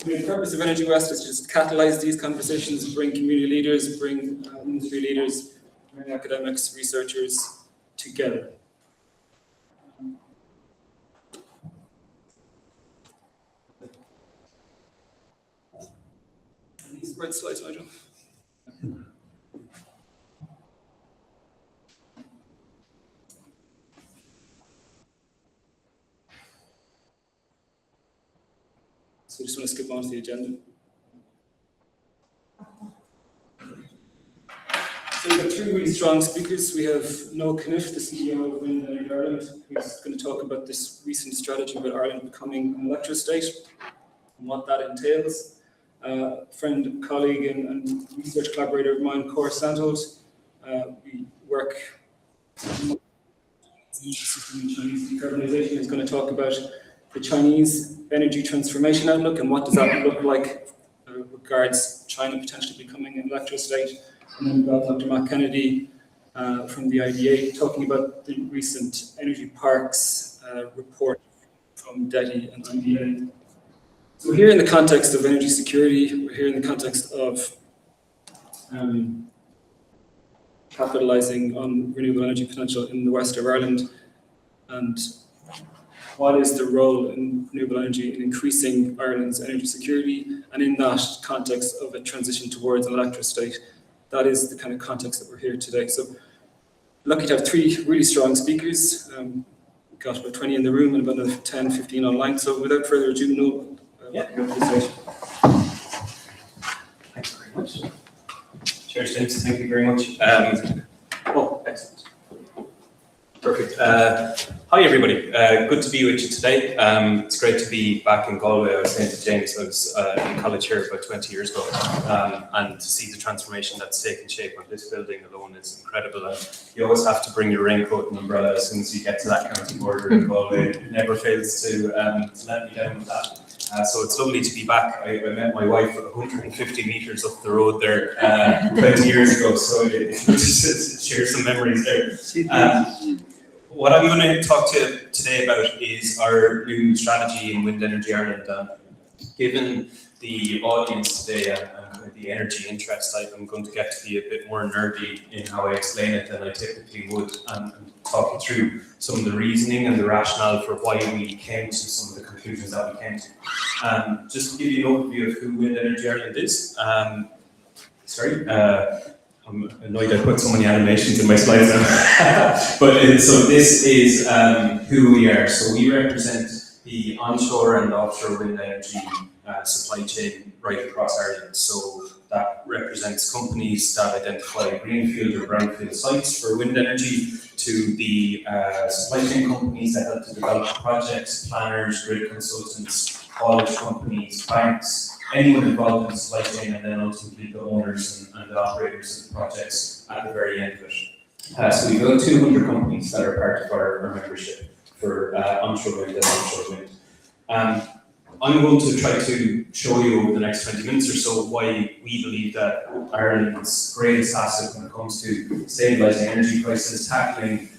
The purpose of Energy West is just to catalyse these conversations, bring community leaders, bring industry leaders, bring academics, researchers together. These red slides, Nigel. So we just want to skip on to the agenda. So we've got three really strong speakers. We have Noel Kniff, the CEO of Wind Energy Ireland, who's going to talk about this recent strategy about Ireland becoming an electrostate and what that entails. Friend, colleague, and research collaborator of mine, Cora Santos. We work in Chinese decarbonisation. Is going to talk about the Chinese energy transformation outlook and what does that look like regards China potentially becoming an electrostate. And then we've got Dr. Matt Kennedy from the IDA talking about the recent energy parks report from DETI and IDA. So we're here in the context of energy security. We're here in the context of capitalising on renewable energy potential in the west of Ireland. And what is the role in renewable energy in increasing Ireland's energy security? And in that context of a transition towards an electrostate, that is the kind of context that we're here today. So lucky to have three really strong speakers. We've got about 20 in the room and about 10, 15 online. So without further ado, Noel. Thanks very much. Cheers, James. Thank you very much. Excellent. Perfect. Hi, everybody. Good to be with you today. It's great to be back in Galway. I was saying to James, I was in college here about 20 years ago, and to see the transformation that's taken shape on this building alone is incredible. And you always have to bring your raincoat and umbrella as soon as you get to that county border in Galway. It never fails to let me down with that. So it's lovely to be back. I met my wife 150 metres up the road there 20 years ago, so it just share some memories there. What I'm going to talk to you today about is our new strategy in Wind Energy Ireland. Given the audience today and the energy interest, I'm going to get to be a bit more nerdy in how I explain it than I typically would, and talk you through some of the reasoning and the rationale for why we came to some of the conclusions that we came to. Just to give you an overview of who Wind Energy Ireland is. I'm annoyed I put so many animations in my slides now. So this is who we are. So we represent the onshore and offshore wind energy supply chain right across Ireland. So that represents companies that identify greenfield or brownfield sites for wind energy, to the supply chain companies that help to develop projects, planners, grid consultants, haulage companies, banks, anyone involved in the supply chain, and then ultimately the owners and the operators of the projects at the very end of it. So we've got 200 companies that are part of our membership for onshore wind and offshore wind. I'm going to try to show you over the next 20 minutes or so why we believe that Ireland's greatest asset when it comes to stabilising energy prices, tackling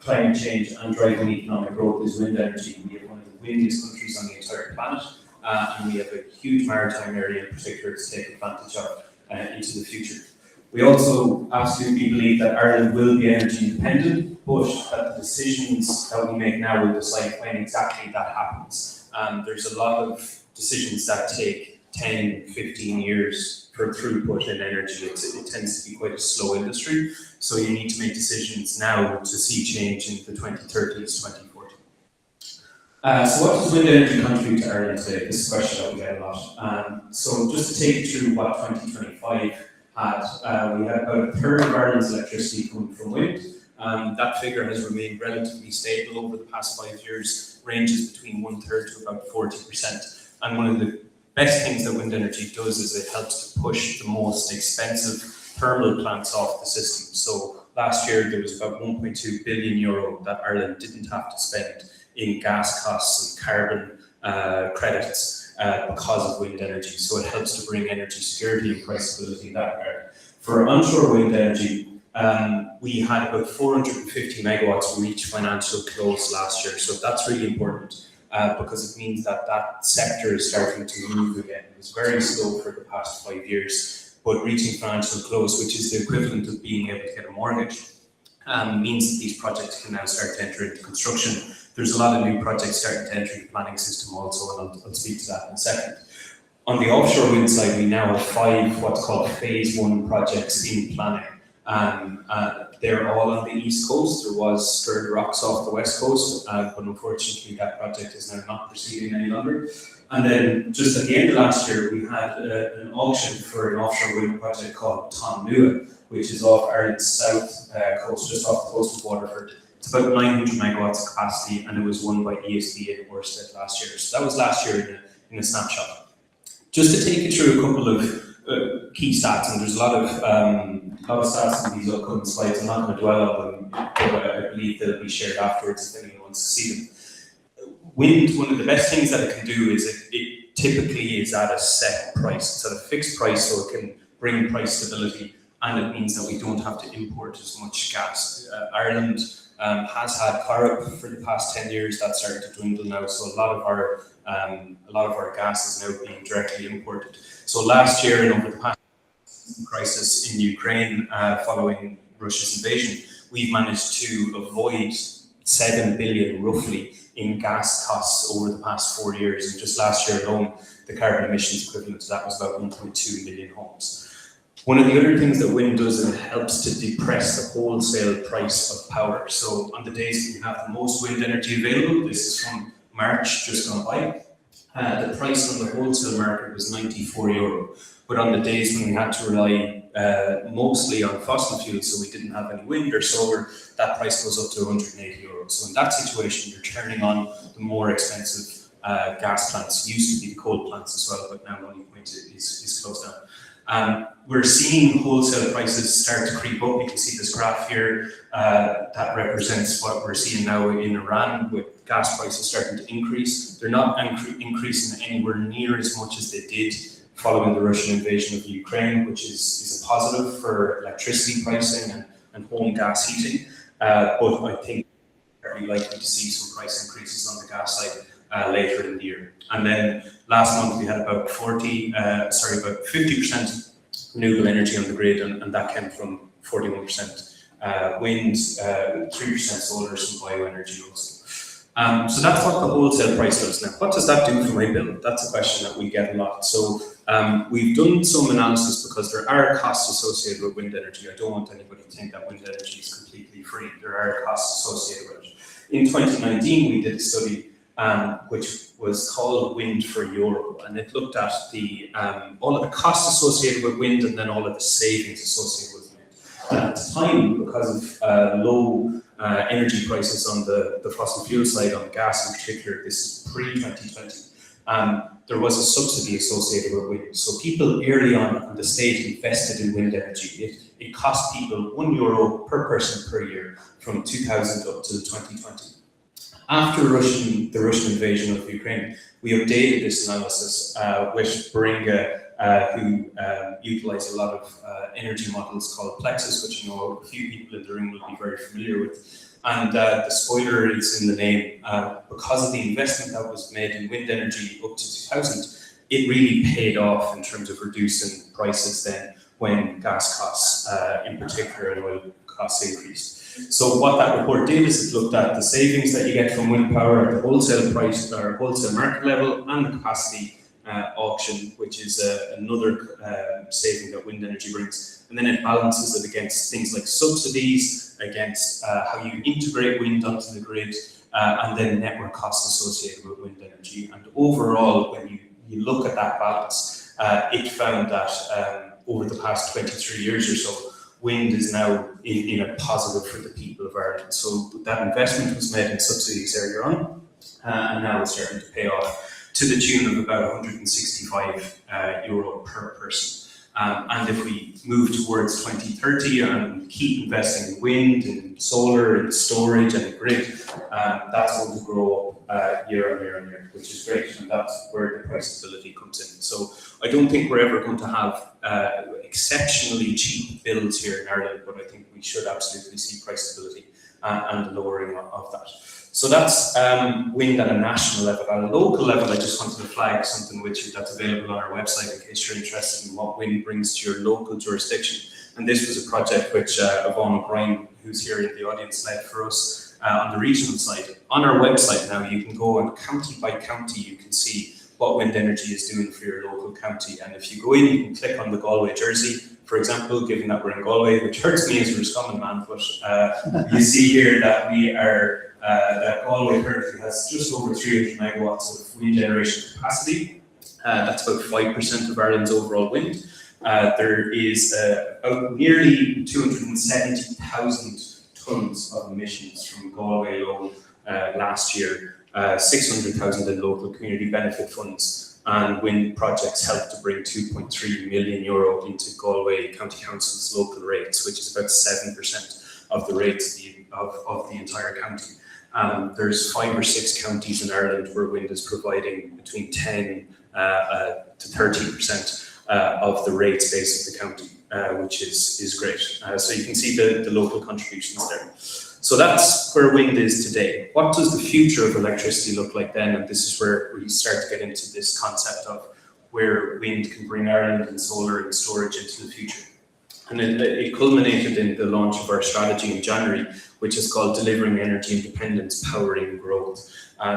climate change and driving economic growth is wind energy. We have one of the windiest countries on the entire planet. And we have a huge maritime area in particular to take advantage of into the future. We also absolutely believe that Ireland will be energy independent, but that the decisions that we make now will decide when exactly that happens. There's a lot of decisions that take 10, 15 years for throughput in energy. It tends to be quite a slow industry, so you need to make decisions now to see change in the 2030s, 2040s. So what does wind energy contribute to Ireland today? This is a question that we get a lot. So just to take you through what 2025 had, we had about a third of Ireland's electricity coming from wind. That figure has remained relatively stable over the past 5 years, ranges between 1/3 to about 40%. And one of the best things that wind energy does is it helps to push the most expensive thermal plants off the system. So last year there was about €1.2 billion that Ireland didn't have to spend in gas costs and carbon credits because of wind energy. So it helps to bring energy security and price stability in that regard. For onshore wind energy, we had about 450 megawatts reach financial close last year, so that's really important. because it means that that sector is starting to move again. It was very slow for the past 5 years, but reaching financial close, which is the equivalent of being able to get a mortgage, means that these projects can now start to enter into construction. There's a lot of new projects starting to enter the planning system also, and I'll speak to that in a second. On the offshore wind side, we now have 5 what's called phase 1 projects in planning. They're all on the east coast. There was Stirred Rocks off the west coast, but unfortunately that project is now not proceeding any longer. And then just at the end of last year, we had an auction for an offshore wind project called Tonua, which is off Ireland's south coast, just off the coast of Waterford. It's about 900 megawatts capacity, and it was won by ESB and Ørsted last year. So that was last year in a snapshot. Just to take you through a couple of key stats, and there's a lot of stats in these upcoming slides. I'm not going to dwell on them, but I believe they'll be shared afterwards if anyone wants to see them. Wind, one of the best things that it can do is it typically is at a set price. It's at a fixed price, so it can bring price stability, and it means that we don't have to import as much gas. Ireland has had power for the past 10 years. That's starting to dwindle now, so a lot of our gas is now being directly imported. So last year and over the past crisis in Ukraine following Russia's invasion, we've managed to avoid 7 billion roughly in gas costs over the past 4 years. And just last year alone, the carbon emissions equivalent to that was about 1.2 million homes. One of the other things that wind does is it helps to depress the wholesale price of power. So on the days when you have the most wind energy available, this is from March just gone by, the price on the wholesale market was €94. But on the days when we had to rely mostly on fossil fuels, so we didn't have any wind or solar, that price goes up to €180. So in that situation, you're turning on the more expensive gas plants. It used to be the coal plants as well, but now Money Point is closed down. We're seeing wholesale prices start to creep up. You can see this graph here that represents what we're seeing now in Iran, with gas prices starting to increase. They're not increasing anywhere near as much as they did following the Russian invasion of Ukraine, which is a positive for electricity pricing and home gas heating. But I think we're very likely to see some price increases on the gas side later in the year. And then last month we had about 50% renewable energy on the grid, and that came from 41% wind, 3% solar, some bioenergy also. So that's what the wholesale price does. Now, what does that do for my bill? That's a question that we get a lot. So we've done some analysis because there are costs associated with wind energy. I don't want anybody to think that wind energy is completely free. There are costs associated with it. In 2019, we did a study which was called Wind for Europe, and it looked at all of the costs associated with wind and then all of the savings associated with wind. And at the time, because of low energy prices on the fossil fuel side, on gas in particular, this is pre-2020, there was a subsidy associated with wind. So people early on, the state invested in wind energy. It cost people €1 per person per year from 2000 up to 2020. After the Russian invasion of Ukraine, we updated this analysis with Baringa, who utilize a lot of energy models called Plexus, which I know a few people in the room will be very familiar with. And the spoiler is in the name. Because of the investment that was made in wind energy up to 2000, it really paid off in terms of reducing prices then when gas costs, in particular, and oil costs increased. So what that report did is it looked at the savings that you get from wind power at the wholesale price or wholesale market level and the capacity auction, which is another saving that wind energy brings. And then it balances it against things like subsidies, against how you integrate wind onto the grid, and then network costs associated with wind energy. And overall, when you look at that balance, it found that over the past 23 years or so, wind is now in a positive for the people of Ireland. So that investment was made in subsidies earlier on, and now it's starting to pay off to the tune of about €165 per person. And if we move towards 2030 and keep investing in wind and solar and storage and the grid, that's going to grow up year on year on year, which is great, and that's where the price stability comes in. So I don't think we're ever going to have exceptionally cheap bills here in Ireland, but I think we should absolutely see price stability. and the lowering of that. So that's wind at a national level. At a local level, I just wanted to flag something with you that's available on our website in case you're interested in what wind brings to your local jurisdiction. And this was a project which Yvonne O'Brien, who's here in the audience, led for us on the regional side. On our website now, you can go and county by county, you can see what wind energy is doing for your local county. And if you go in, you can click on the Galway jersey, for example, given that we're in Galway, which hurts me as a Roscommon man, but you see here that we are that Galway currently has just over 300 megawatts of wind generation capacity. That's about 5% of Ireland's overall wind. There is about nearly 270,000 tonnes of emissions from Galway alone last year, 600,000 in local community benefit funds, and wind projects helped to bring €2.3 million into Galway County Council's local rates, which is about 7% of the rates of the entire county. There's 5 or 6 counties in Ireland where wind is providing between 10 to 30% of the rate base of the county, which is great. So you can see the local contributions there. So that's where wind is today. What does the future of electricity look like then? And this is where we start to get into this concept of where wind can bring Ireland and solar and storage into the future. And it culminated in the launch of our strategy in January, which is called Delivering Energy Independence, Powering Growth.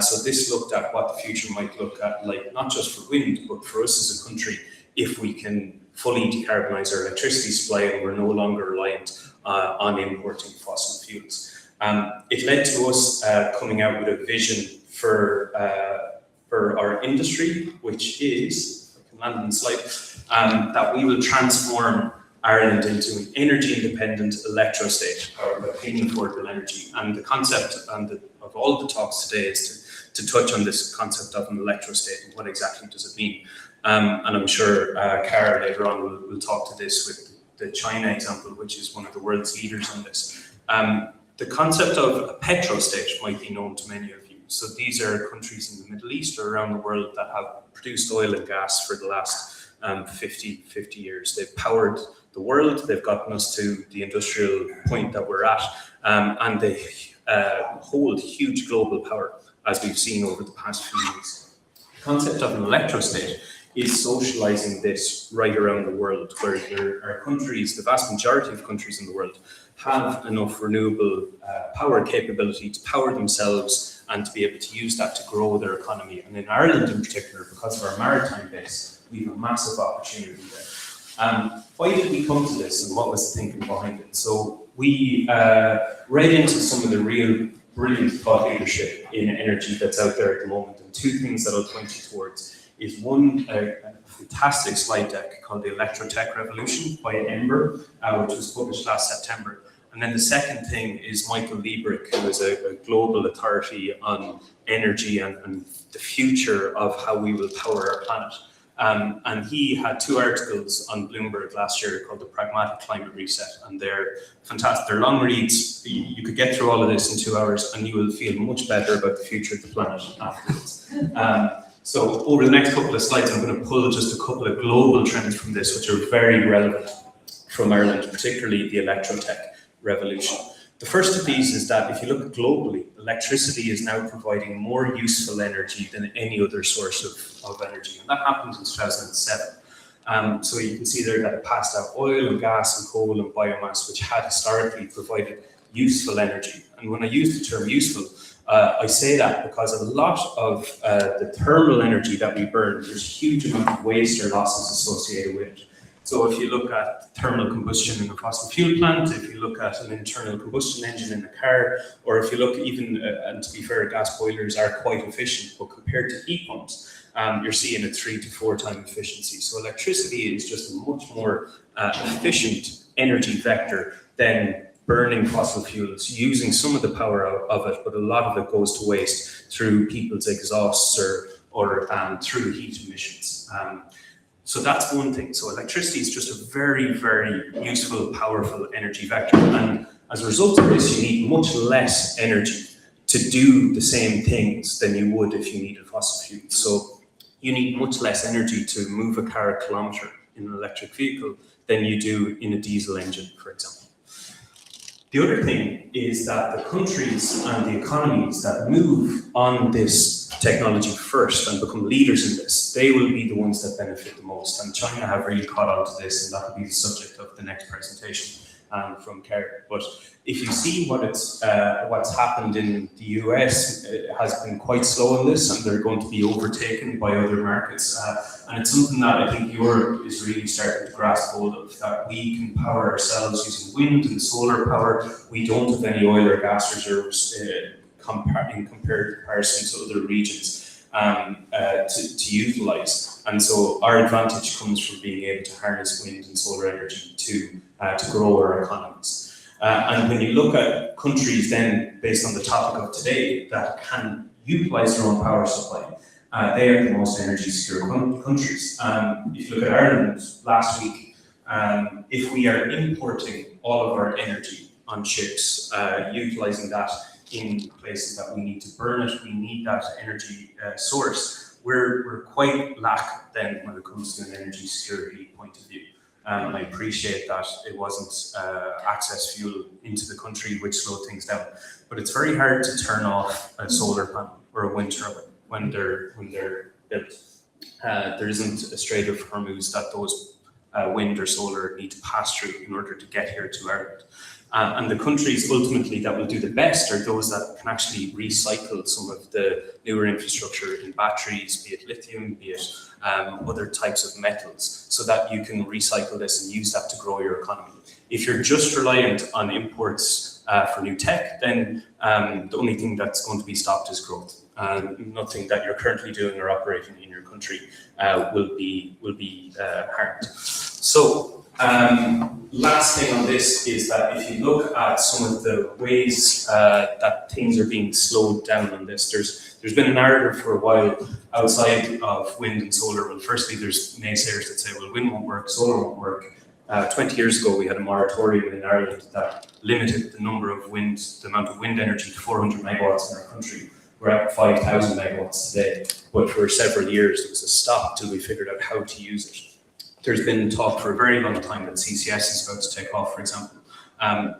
So this looked at what the future might look at, like not just for wind, but for us as a country, if we can fully decarbonise our electricity supply and we're no longer reliant on importing fossil fuels. It led to us coming out with a vision for our industry, which is, if I can land on the slide, that we will transform Ireland into an energy-independent electrostate, or clean affordable energy. And the concept of all the talks today is to touch on this concept of an electrostate and what exactly does it mean. And I'm sure Cara later on will talk to this with the China example, which is one of the world's leaders on this. The concept of a petrostate might be known to many of you. So these are countries in the Middle East or around the world that have produced oil and gas for the last 50 years. They've powered the world, they've gotten us to the industrial point that we're at, and they hold huge global power, as we've seen over the past few years. The concept of an electrostate is socializing this right around the world, where there are countries, the vast majority of countries in the world, have enough renewable power capability to power themselves and to be able to use that to grow their economy. And in Ireland in particular, because of our maritime base, we have a massive opportunity there. Why did we come to this and what was the thinking behind it? So we read into some of the real brilliant thought leadership in energy that's out there at the moment, and 2 things that I'll point you towards is one, a fantastic slide deck called The Electrotech Revolution by Ember, which was published last September. And then the second thing is Michael Liebrich, who is a global authority on energy and the future of how we will power our planet. And he had 2 articles on Bloomberg last year called The Pragmatic Climate Reset, and they're fantastic. They're long reads. You could get through all of this in 2 hours and you will feel much better about the future of the planet afterwards. So over the next couple of slides, I'm going to pull just a couple of global trends from this, which are very relevant from Ireland, particularly the electrotech revolution. The first of these is that if you look globally, electricity is now providing more useful energy than any other source of energy. And that happened in 2007. So you can see there that it passed out oil and gas and coal and biomass, which had historically provided useful energy. And when I use the term useful, I say that because a lot of the thermal energy that we burn, there's a huge amount of waste or losses associated with it. So if you look at thermal combustion in a fossil fuel plant, if you look at an internal combustion engine in a car, or if you look even, and to be fair, gas boilers are quite efficient, but compared to heat pumps, you're seeing a 3 to 4 time efficiency. So electricity is just a much more efficient energy vector than burning fossil fuels, using some of the power of it, but a lot of it goes to waste through people's exhausts or through heat emissions. So that's one thing. So electricity is just a very, very useful, powerful energy vector. And as a result of this, you need much less energy to do the same things than you would if you needed fossil fuels. So you need much less energy to move a car a kilometre in an electric vehicle than you do in a diesel engine, for example. The other thing is that the countries and the economies that move on this technology first and become leaders in this, they will be the ones that benefit the most. And China have really caught on to this, and that will be the subject of the next presentation from Kerry. But if you see what's happened in the US, it has been quite slow on this, and they're going to be overtaken by other markets. And it's something that I think Europe is really starting to grasp hold of, that we can power ourselves using wind and solar power. We don't have any oil or gas reserves in comparison to other regions to utilise. And so our advantage comes from being able to harness wind and solar energy to grow our economies. And when you look at countries then, based on the topic of today, that can utilise their own power supply, they are the most energy secure countries. If you look at Ireland last week, if we are importing all of our energy on ships, utilising that in places that we need to burn it, we need that energy source, we're quite lack then when it comes to an energy security point of view. I appreciate that it wasn't access fuel into the country which slowed things down, but it's very hard to turn off a solar panel or a wind turbine when they're built. There isn't a Strait of Hormuz that those wind or solar need to pass through in order to get here to Ireland. And the countries ultimately that will do the best are those that can actually recycle some of the newer infrastructure in batteries, be it lithium, be it other types of metals, so that you can recycle this and use that to grow your economy. If you're just reliant on imports for new tech, then the only thing that's going to be stopped is growth. Nothing that you're currently doing or operating in your country will be harmed. So, last thing on this is that if you look at some of the ways that things are being slowed down on this, there's been a narrative for a while outside of wind and solar. Well, firstly, there's naysayers that say, well, wind won't work, solar won't work. 20 years ago, we had a moratorium in Ireland that limited the amount of wind energy to 400 megawatts in our country. We're at 5,000 megawatts today, but for several years there was a stop till we figured out how to use it. There's been talk for a very long time that CCS is about to take off, for example.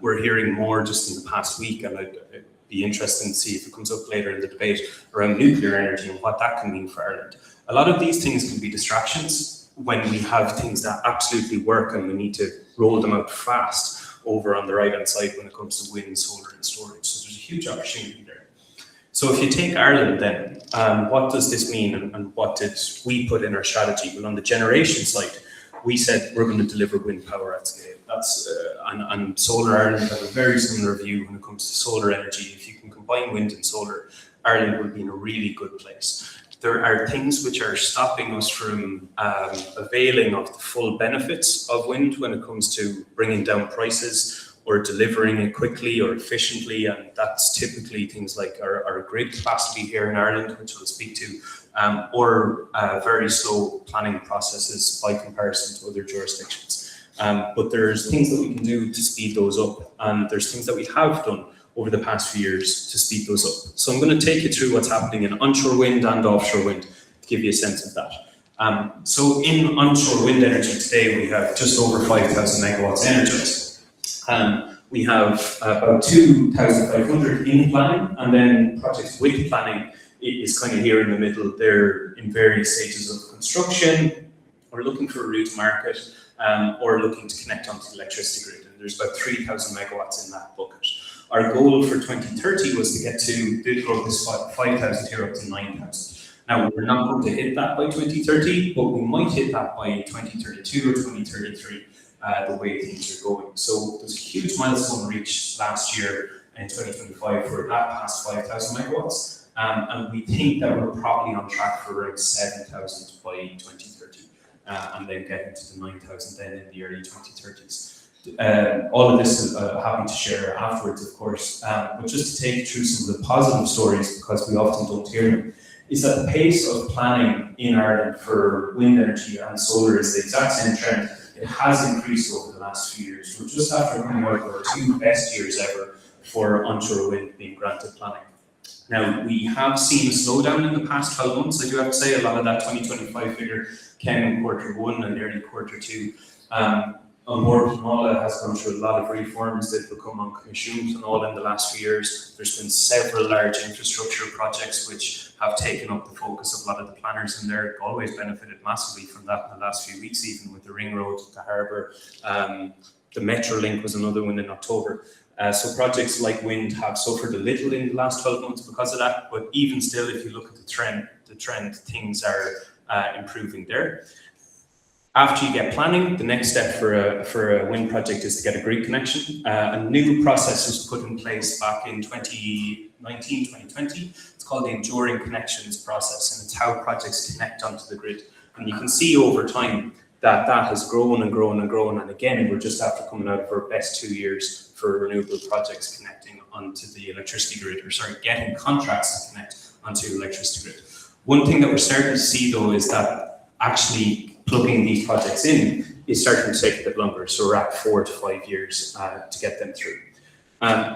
We're hearing more just in the past week, and I'd be interested to see if it comes up later in the debate around nuclear energy and what that can mean for Ireland. A lot of these things can be distractions when we have things that absolutely work and we need to roll them out fast over on the right-hand side when it comes to wind, solar and storage. So there's a huge opportunity there. So if you take Ireland then, what does this mean and what did we put in our strategy? Well, on the generation side, we said we're going to deliver wind power at scale. That's and Solar Ireland have a very similar view when it comes to solar energy. If you can combine wind and solar, Ireland will be in a really good place. There are things which are stopping us from availing of the full benefits of wind when it comes to bringing down prices or delivering it quickly or efficiently, and that's typically things like our grid capacity here in Ireland, which we'll speak to, or very slow planning processes by comparison to other jurisdictions. But there's things that we can do to speed those up, and there's things that we have done over the past few years to speed those up. So I'm going to take you through what's happening in onshore wind and offshore wind to give you a sense of that. So in onshore wind energy today, we have just over 5,000 megawatts energized. We have about 2,500 in planning, and then projects with planning is kind of here in the middle. They're in various stages of construction, or looking for a route to market, or looking to connect onto the electricity grid. And there's about 3,000 megawatts in that bucket. Our goal for 2030 was to get to grow this 5,000 here up to 9,000. Now, we're not going to hit that by 2030, but we might hit that by 2032 or 2033. The way things are going. So there's a huge milestone reached last year in 2025 for that past 5,000 megawatts. And we think that we're probably on track for around 7,000 by 2030, and then getting to the 9,000 then in the early 2030s. All of this is happy to share afterwards, of course, but just to take you through some of the positive stories, because we often don't hear them, is that the pace of planning in Ireland for wind energy and solar is the exact same trend. It has increased over the last few years. We're just after coming out of our 2 best years ever for onshore wind being granted planning. Now, we have seen a slowdown in the past 12 months. I do have to say a lot of that 2025 figure came in Q1 and early Q2. on board. Nola has gone through a lot of reforms. They've become uncommissioned and all in the last few years. There's been several large infrastructure projects which have taken up the focus of a lot of the planners in there. Galway's benefited massively from that in the last few weeks, even with the ring road, the harbour. The Metro Link was another one in October. So projects like wind have suffered a little in the last 12 months because of that, but even still, if you look at the trend, things are improving there. After you get planning, the next step for a wind project is to get a grid connection. A new process was put in place back in 2019, 2020. It's called the Enduring Connections process, and it's how projects connect onto the grid. And you can see over time that has grown and grown and grown. And again, we're just after coming out of our best 2 years for renewable projects connecting onto the electricity grid, getting contracts to connect onto the electricity grid. One thing that we're starting to see though is that actually plugging these projects in is starting to take a bit longer. So we're at 4 to 5 years to get them through.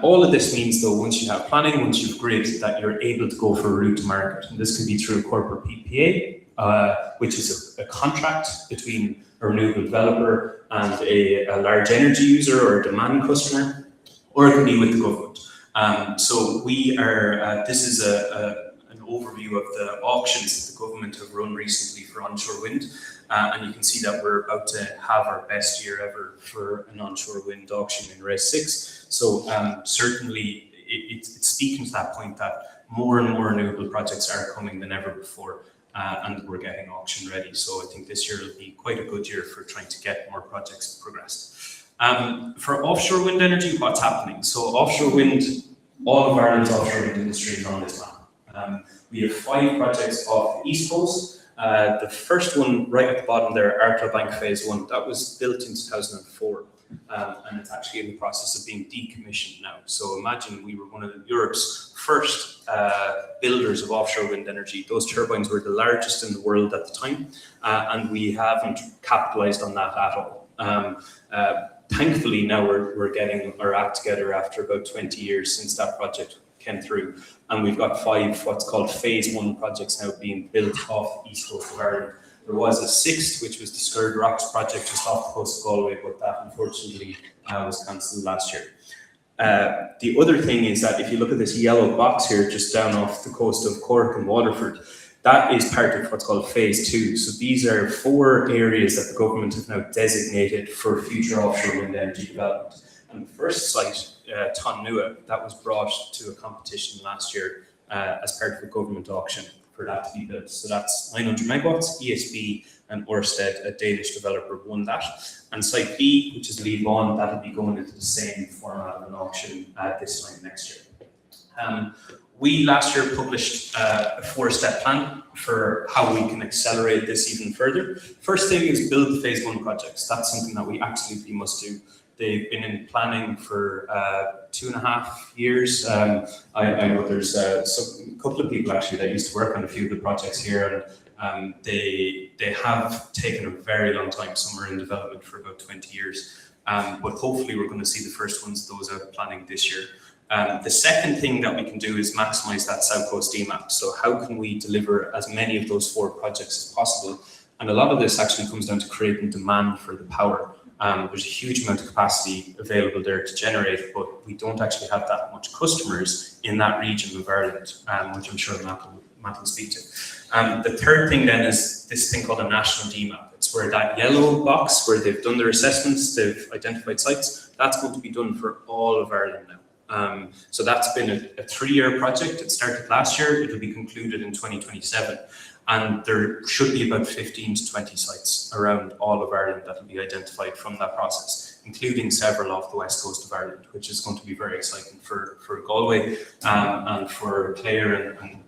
All of this means though, once you have planning, once you've grid, that you're able to go for a route to market. And this can be through a corporate PPA, which is a contract between a renewable developer and a large energy user or a demand customer, or it can be with the government. So we are, this is an overview of the auctions that the government have run recently for onshore wind. And you can see that we're about to have our best year ever for an onshore wind auction in RES 6. So certainly it's speaking to that point that more and more renewable projects are coming than ever before. And we're getting auction ready. So I think this year will be quite a good year for trying to get more projects progressed. For offshore wind energy, what's happening? So offshore wind, all of Ireland's offshore wind industry is on this map. We have 5 projects off the East Coast. The first one right at the bottom there, Arklow Bank Phase 1, that was built in 2004. And it's actually in the process of being decommissioned now. So imagine we were one of Europe's first builders of offshore wind energy. Those turbines were the largest in the world at the time, and we haven't capitalized on that at all. Thankfully, now we're getting our act together after about 20 years since that project came through. And we've got 5 what's called Phase 1 projects now being built off the east coast of Ireland. There was a 6th, which was the Scared Rocks project just off the coast of Galway, but that unfortunately was cancelled last year. The other thing is that if you look at this yellow box here, just down off the coast of Cork and Waterford, that is part of what's called Phase 2. So these are 4 areas that the government have now designated for future offshore wind energy development. And the first site, Tonua, that was brought to a competition last year as part of a government auction for that to be built. So that's 900 megawatts, ESB and Ørsted, a Danish developer, won that. And site B, which is Lee Vaughan, that'll be going into the same format of an auction this time next year. We last year published a 4-step plan for how we can accelerate this even further. First thing is build the Phase 1 projects. That's something that we absolutely must do. They've been in planning for 2.5 years. I know there's a couple of people actually that used to work on a few of the projects here, and they have taken a very long time. Some are in development for about 20 years. But hopefully we're going to see the first ones, those are planning this year. The second thing that we can do is maximize that South Coast DMAP. So how can we deliver as many of those 4 projects as possible? And a lot of this actually comes down to creating demand for the power. There's a huge amount of capacity available there to generate, but we don't actually have that much customers in that region of Ireland, which I'm sure Matt will speak to. The third thing then is this thing called a national DMAP. It's where that yellow box, where they've done their assessments, they've identified sites, that's going to be done for all of Ireland now. So that's been a 3-year project. It started last year, it'll be concluded in 2027. And there should be about 15 to 20 sites around all of Ireland that will be identified from that process, including several off the west coast of Ireland, which is going to be very exciting for Galway and for Clare and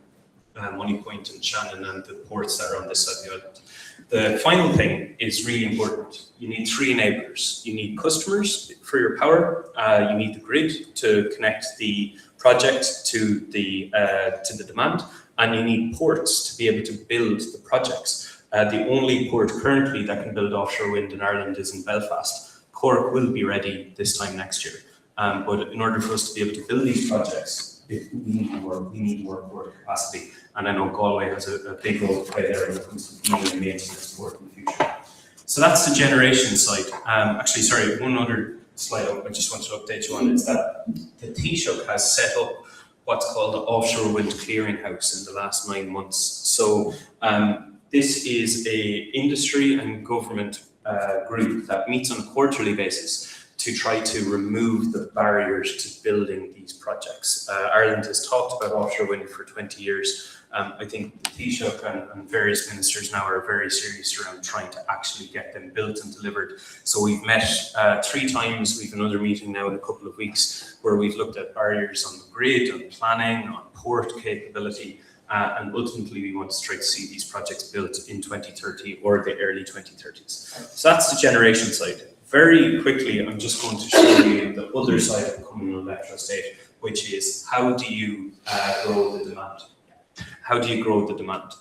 Moneypoint and Shannon and the ports that are on this side of the island. The final thing is really important. You need 3 enablers. You need customers for your power. You need the grid to connect the project to the demand. And you need ports to be able to build the projects. The only port currently that can build offshore wind in Ireland is in Belfast. Cork will be ready this time next year. But in order for us to be able to build these projects, we need more port capacity. And I know Galway has a big role to play there when it comes to being a maintenance port in the future. So that's the generation side. Actually, sorry, one other slide I just wanted to update you on is that the Taoiseach has set up what's called the Offshore Wind Clearinghouse in the last 9 months. So this is a industry and government group that meets on a quarterly basis to try to remove the barriers to building these projects. Ireland has talked about offshore wind for 20 years. I think the Taoiseach and various ministers now are very serious around trying to actually get them built and delivered. So we've met 3 times. We've another meeting now in a couple of weeks where we've looked at barriers on the grid, on planning, on port capability, and ultimately we want to try to see these projects built in 2030 or the early 2030s. So that's the generation side. Very quickly, I'm just going to show you the other side of becoming an electrostate, which is how do you grow the demand? How do you grow the demand?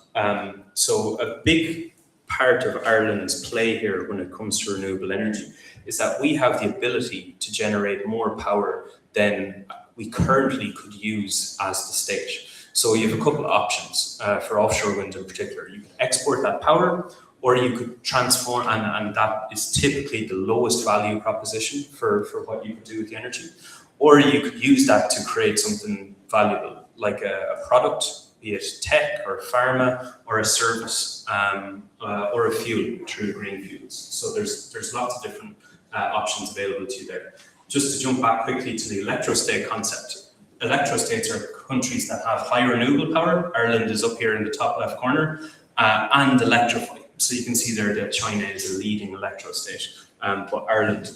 So a big part of Ireland's play here when it comes to renewable energy is that we have the ability to generate more power than we currently could use as the state. So you have a couple of options for offshore wind in particular. You can export that power, or you could transform, and that is typically the lowest value proposition for what you could do with the energy. Or you could use that to create something valuable, like a product, be it tech or pharma or a service or a fuel through green fuels. So there's lots of different options available to you there. Just to jump back quickly to the electrostate concept. Electrostates are countries that have high renewable power. Ireland is up here in the top left corner, and electrify. So you can see there that China is a leading electrostate, but Ireland,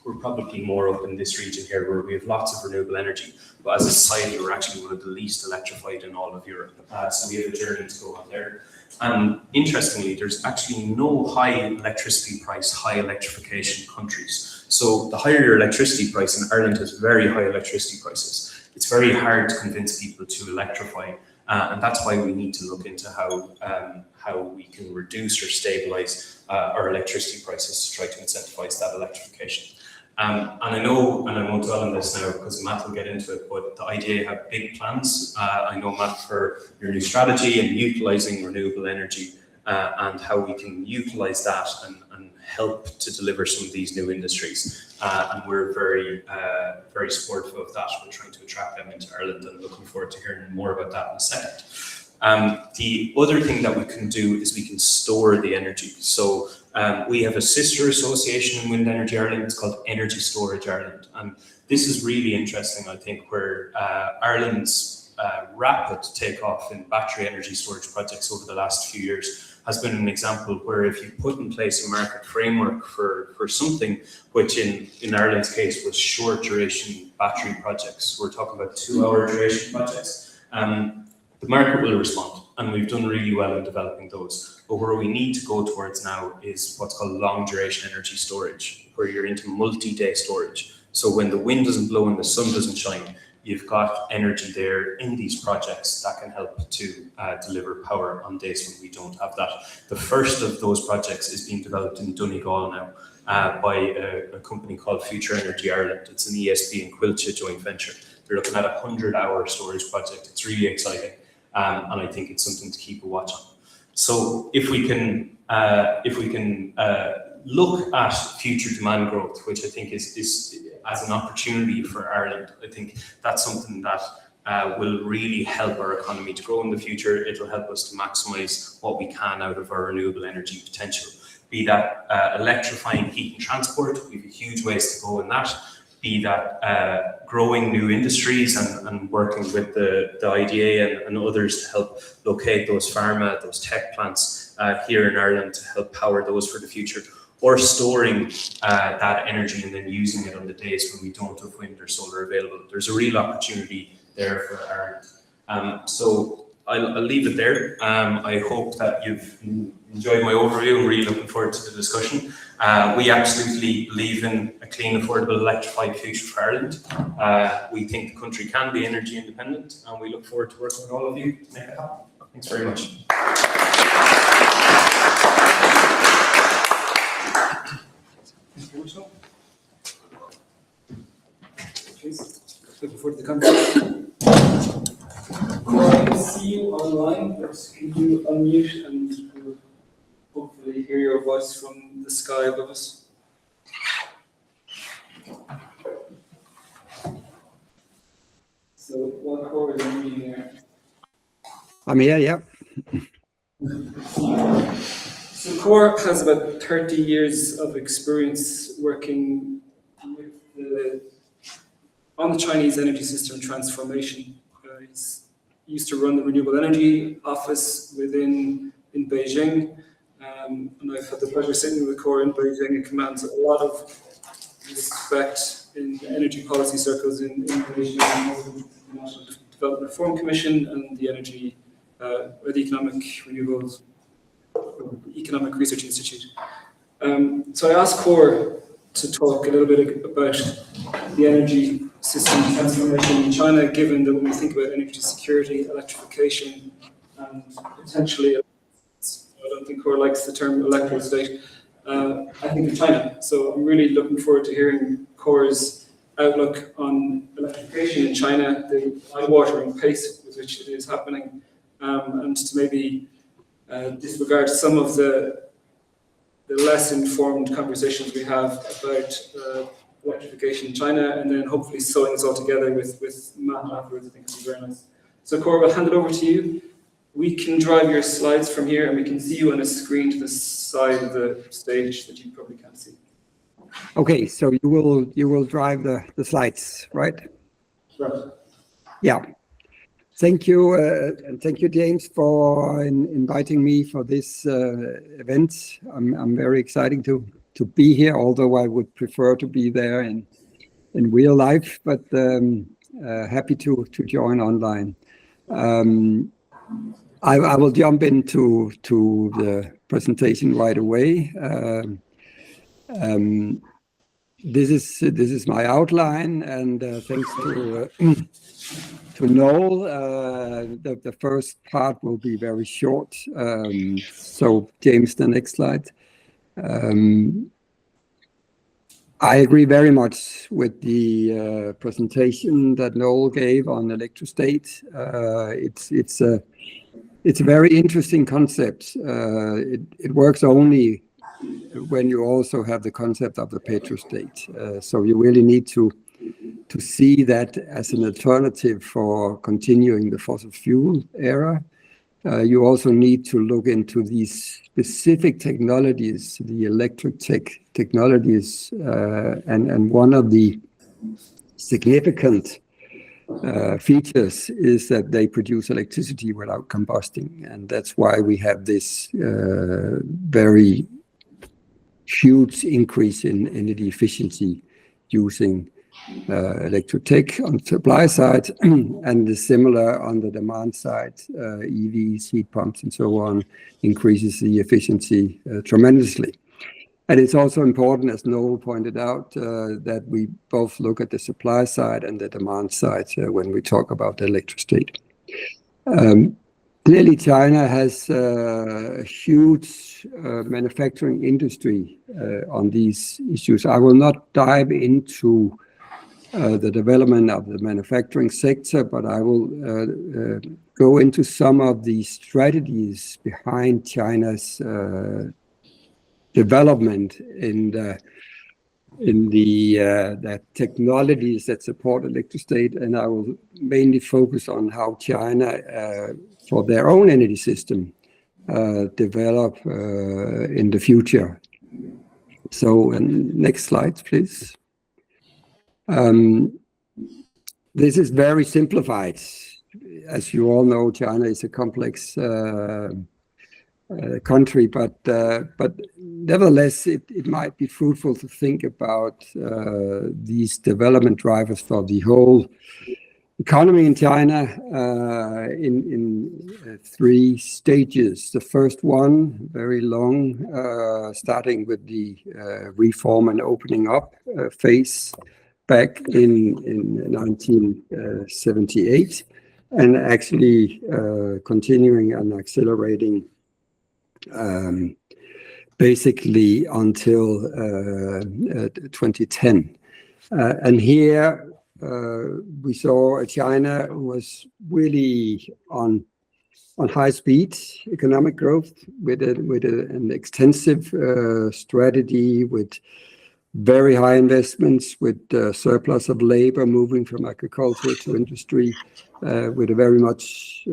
we're probably more up in this region here where we have lots of renewable energy, but as a society, we're actually one of the least electrified in all of Europe. So we have a journey to go on there. And interestingly, there's actually no high electricity price, high electrification countries. So the higher your electricity price, and Ireland has very high electricity prices, it's very hard to convince people to electrify. And that's why we need to look into how we can reduce or stabilize our electricity prices to try to incentivize that electrification. And I know, and I won't dwell on this now because Matt will get into it, but the IDA have big plans. I know, Matt, for your new strategy and utilizing renewable energy and how we can utilize that and help to deliver some of these new industries. And we're very supportive of that. We're trying to attract them into Ireland and looking forward to hearing more about that in a second. The other thing that we can do is we can store the energy. So we have a sister association in Wind Energy Ireland. It's called Energy Storage Ireland. And this is really interesting, I think, where Ireland's rapid takeoff in battery energy storage projects over the last few years has been an example where if you put in place a market framework for something, which in Ireland's case was short duration battery projects, we're talking about 2-hour duration projects, the market will respond, and we've done really well in developing those. But where we need to go towards now is what's called long duration energy storage, where you're into multi-day storage. So when the wind doesn't blow and the sun doesn't shine, you've got energy there in these projects that can help to deliver power on days when we don't have that. The first of those projects is being developed in Donegal now by a company called Future Energy Ireland. It's an ESB and Quilcha joint venture. They're looking at a 100-hour storage project. It's really exciting, and I think it's something to keep a watch on. So if we can look at future demand growth, which I think is as an opportunity for Ireland, I think that's something that will really help our economy to grow in the future. It'll help us to maximise what we can out of our renewable energy potential. Be that electrifying heat and transport, we have huge ways to go in that. Be that growing new industries and working with the IDA and others to help locate those pharma, those tech plants here in Ireland to help power those for the future, or storing that energy and then using it on the days when we don't have wind or solar available. There's a real opportunity there for Ireland. So I'll leave it there. I hope that you've enjoyed my overview. I'm really looking forward to the discussion. We absolutely believe in a clean, affordable, electrified future for Ireland. We think the country can be energy independent, and we look forward to working with all of you to make it happen. Thanks very much. Please, looking forward to the conversation. I can see you online, but can you unmute and we'll hopefully hear your voice from the sky above us. So what core is I'm reading there? I'm here, yeah. So CORE has about 30 years of experience working with on the Chinese energy system transformation. He's used to run the renewable energy office in Beijing, and I've had the pleasure of sitting with CORE in Beijing. It commands a lot of respect in energy policy circles in Beijing, the National Development Reform Commission and the Energy or the Economic Research Institute. So I asked CORE to talk a little bit about the energy system transformation in China, given that when we think about energy security, electrification, and potentially, I don't think CORE likes the term electrostate, I think of China. So I'm really looking forward to hearing CORE's outlook on electrification in China, the eye-watering pace with which it is happening, and to maybe disregard some of the less informed conversations we have about electrification in China, and then hopefully sewing this all together with Matt afterwards. I think it'll be very nice. So Cora, we'll hand it over to you. We can drive your slides from here, and we can see you on a screen to the side of the stage that you probably can't see. Okay, so you will drive the slides, right? Right. Yeah. Thank you, and thank you, James, for inviting me for this event. I'm very excited to be here, although I would prefer to be there in real life, but happy to join online. I will jump into the presentation right away. This is my outline, and thanks to Noel, the first part will be very short. So James, the next slide. I agree very much with the presentation that Noel gave on electrostate. It's a very interesting concept. It works only when you also have the concept of the petrostate. So you really need to see that as an alternative for continuing the fossil fuel era. You also need to look into these specific technologies, the electric technologies, and one of the significant features is that they produce electricity without combusting, and that's why we have this very huge increase in energy efficiency using electrotech on the supply side, and the similar on the demand side. EVs, heat pumps, and so on increases the efficiency tremendously. And it's also important, as Noel pointed out, that we both look at the supply side and the demand side when we talk about the electrostate. Clearly, China has a huge manufacturing industry on these issues. I will not dive into the development of the manufacturing sector, but I will go into some of the strategies behind China's development in the technologies that support electrostate, and I will mainly focus on how China, for their own energy system, develop in the future. So, next slide, please. This is very simplified. As you all know, China is a complex country, but nevertheless, it might be fruitful to think about these development drivers for the whole economy in China in three stages. The first one, very long, starting with the reform and opening up phase back in 1978, and actually continuing and accelerating basically until 2010. And here we saw China was really on on high-speed economic growth with an extensive strategy with very high investments, with surplus of labor moving from agriculture to industry, with a very much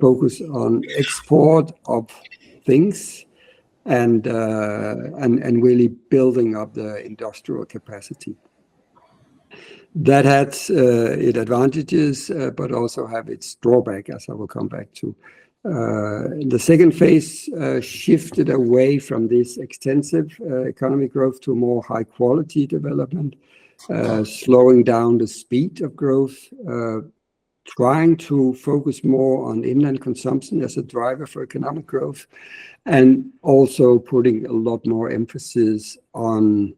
focus on export of things and really building up the industrial capacity. That had its advantages, but also have its drawback, as I will come back to. The second phase shifted away from this extensive economic growth to more high-quality development, slowing down the speed of growth, trying to focus more on inland consumption as a driver for economic growth, and also putting a lot more emphasis on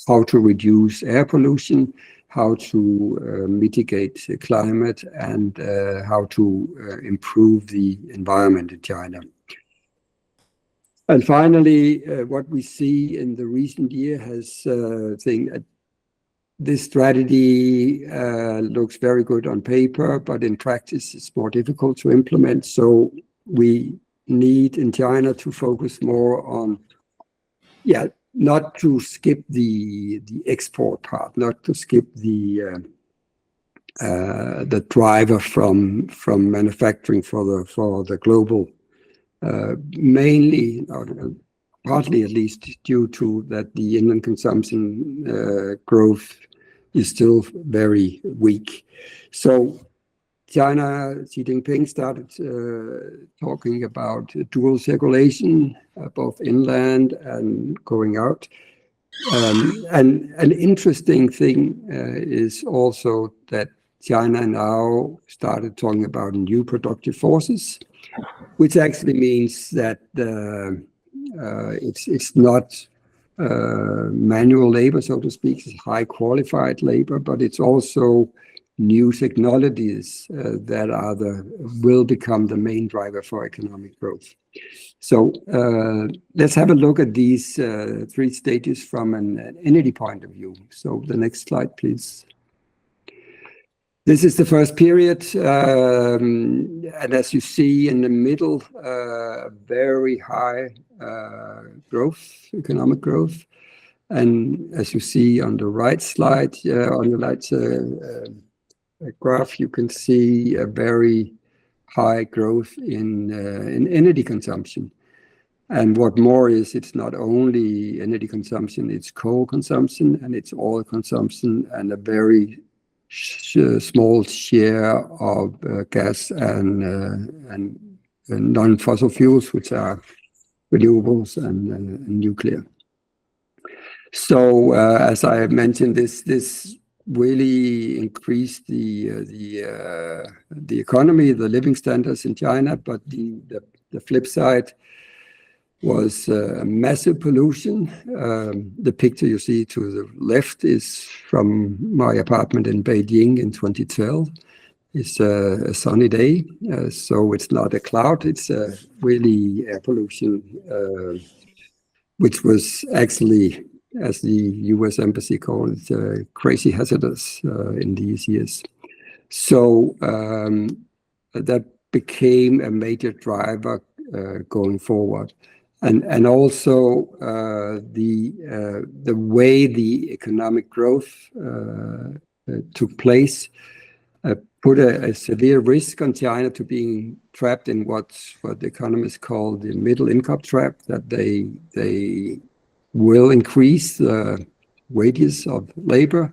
how to reduce air pollution, how to mitigate the climate, and how to improve the environment in China. And finally, what we see in the recent year has this strategy looks very good on paper, but in practice it's more difficult to implement. So we need in China to focus more on, not to skip the export part, not to skip the driver from manufacturing for the global, mainly, partly at least, due to that the inland consumption growth is still very weak. So China, Xi Jinping started talking about dual circulation, both inland and going out. And an interesting thing is also that China now started talking about new productive forces, which actually means that it's not manual labor, so to speak, it's high qualified labor, but it's also new technologies that will become the main driver for economic growth. So let's have a look at these three stages from an energy point of view. So the next slide, please. This is the first period, and as you see in the middle, very high economic growth. And as you see on the right slide, on the right graph, you can see a very high growth in energy consumption. And what more is, it's not only energy consumption, it's coal consumption and it's oil consumption, and a very small share of gas and non-fossil fuels, which are renewables and nuclear. So as I mentioned, this really increased the economy, the living standards in China, but the flip side was massive pollution. The picture you see to the left is from my apartment in Beijing in 2012. It's a sunny day, so it's not a cloud, it's really air pollution, which was actually, as the US Embassy called it, crazy hazardous in these years. So that became a major driver going forward. And also the way the economic growth took place put a severe risk on China to being trapped in what the economists call the middle income trap, that they will increase the wages of labor,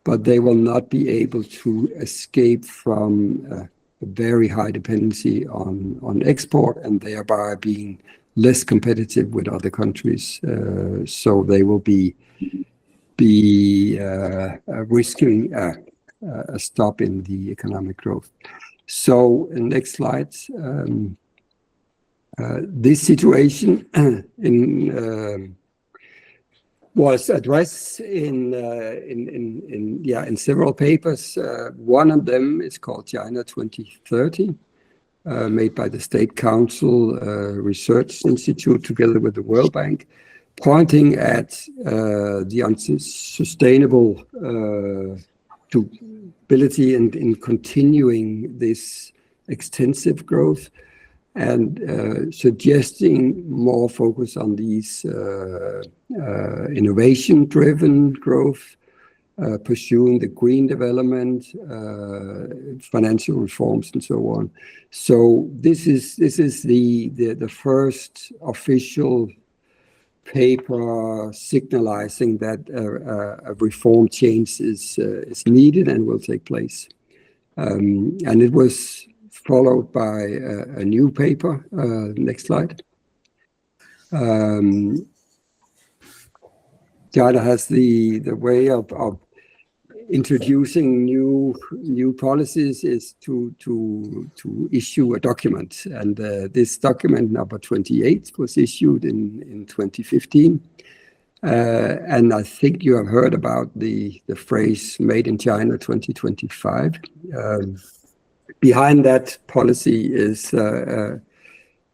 but they will not be able to escape from a very high dependency on export, and thereby being less competitive with other countries. So they will be risking a stop in the economic growth. So next slide. This situation was addressed in several papers. One of them is called China 2030, made by the State Council Research Institute together with the World Bank, pointing at the unsustainable ability in continuing this extensive growth, and suggesting more focus on these innovation-driven growth, pursuing the green development, financial reforms, and so on. So this is the first official paper signalizing that a reform change is needed and will take place. And it was followed by a new paper. Next slide. China has the way of introducing new policies is to issue a document, and this document number 28 was issued in 2015, and I think you have heard about the phrase "Made in China 2025." Behind that policy is,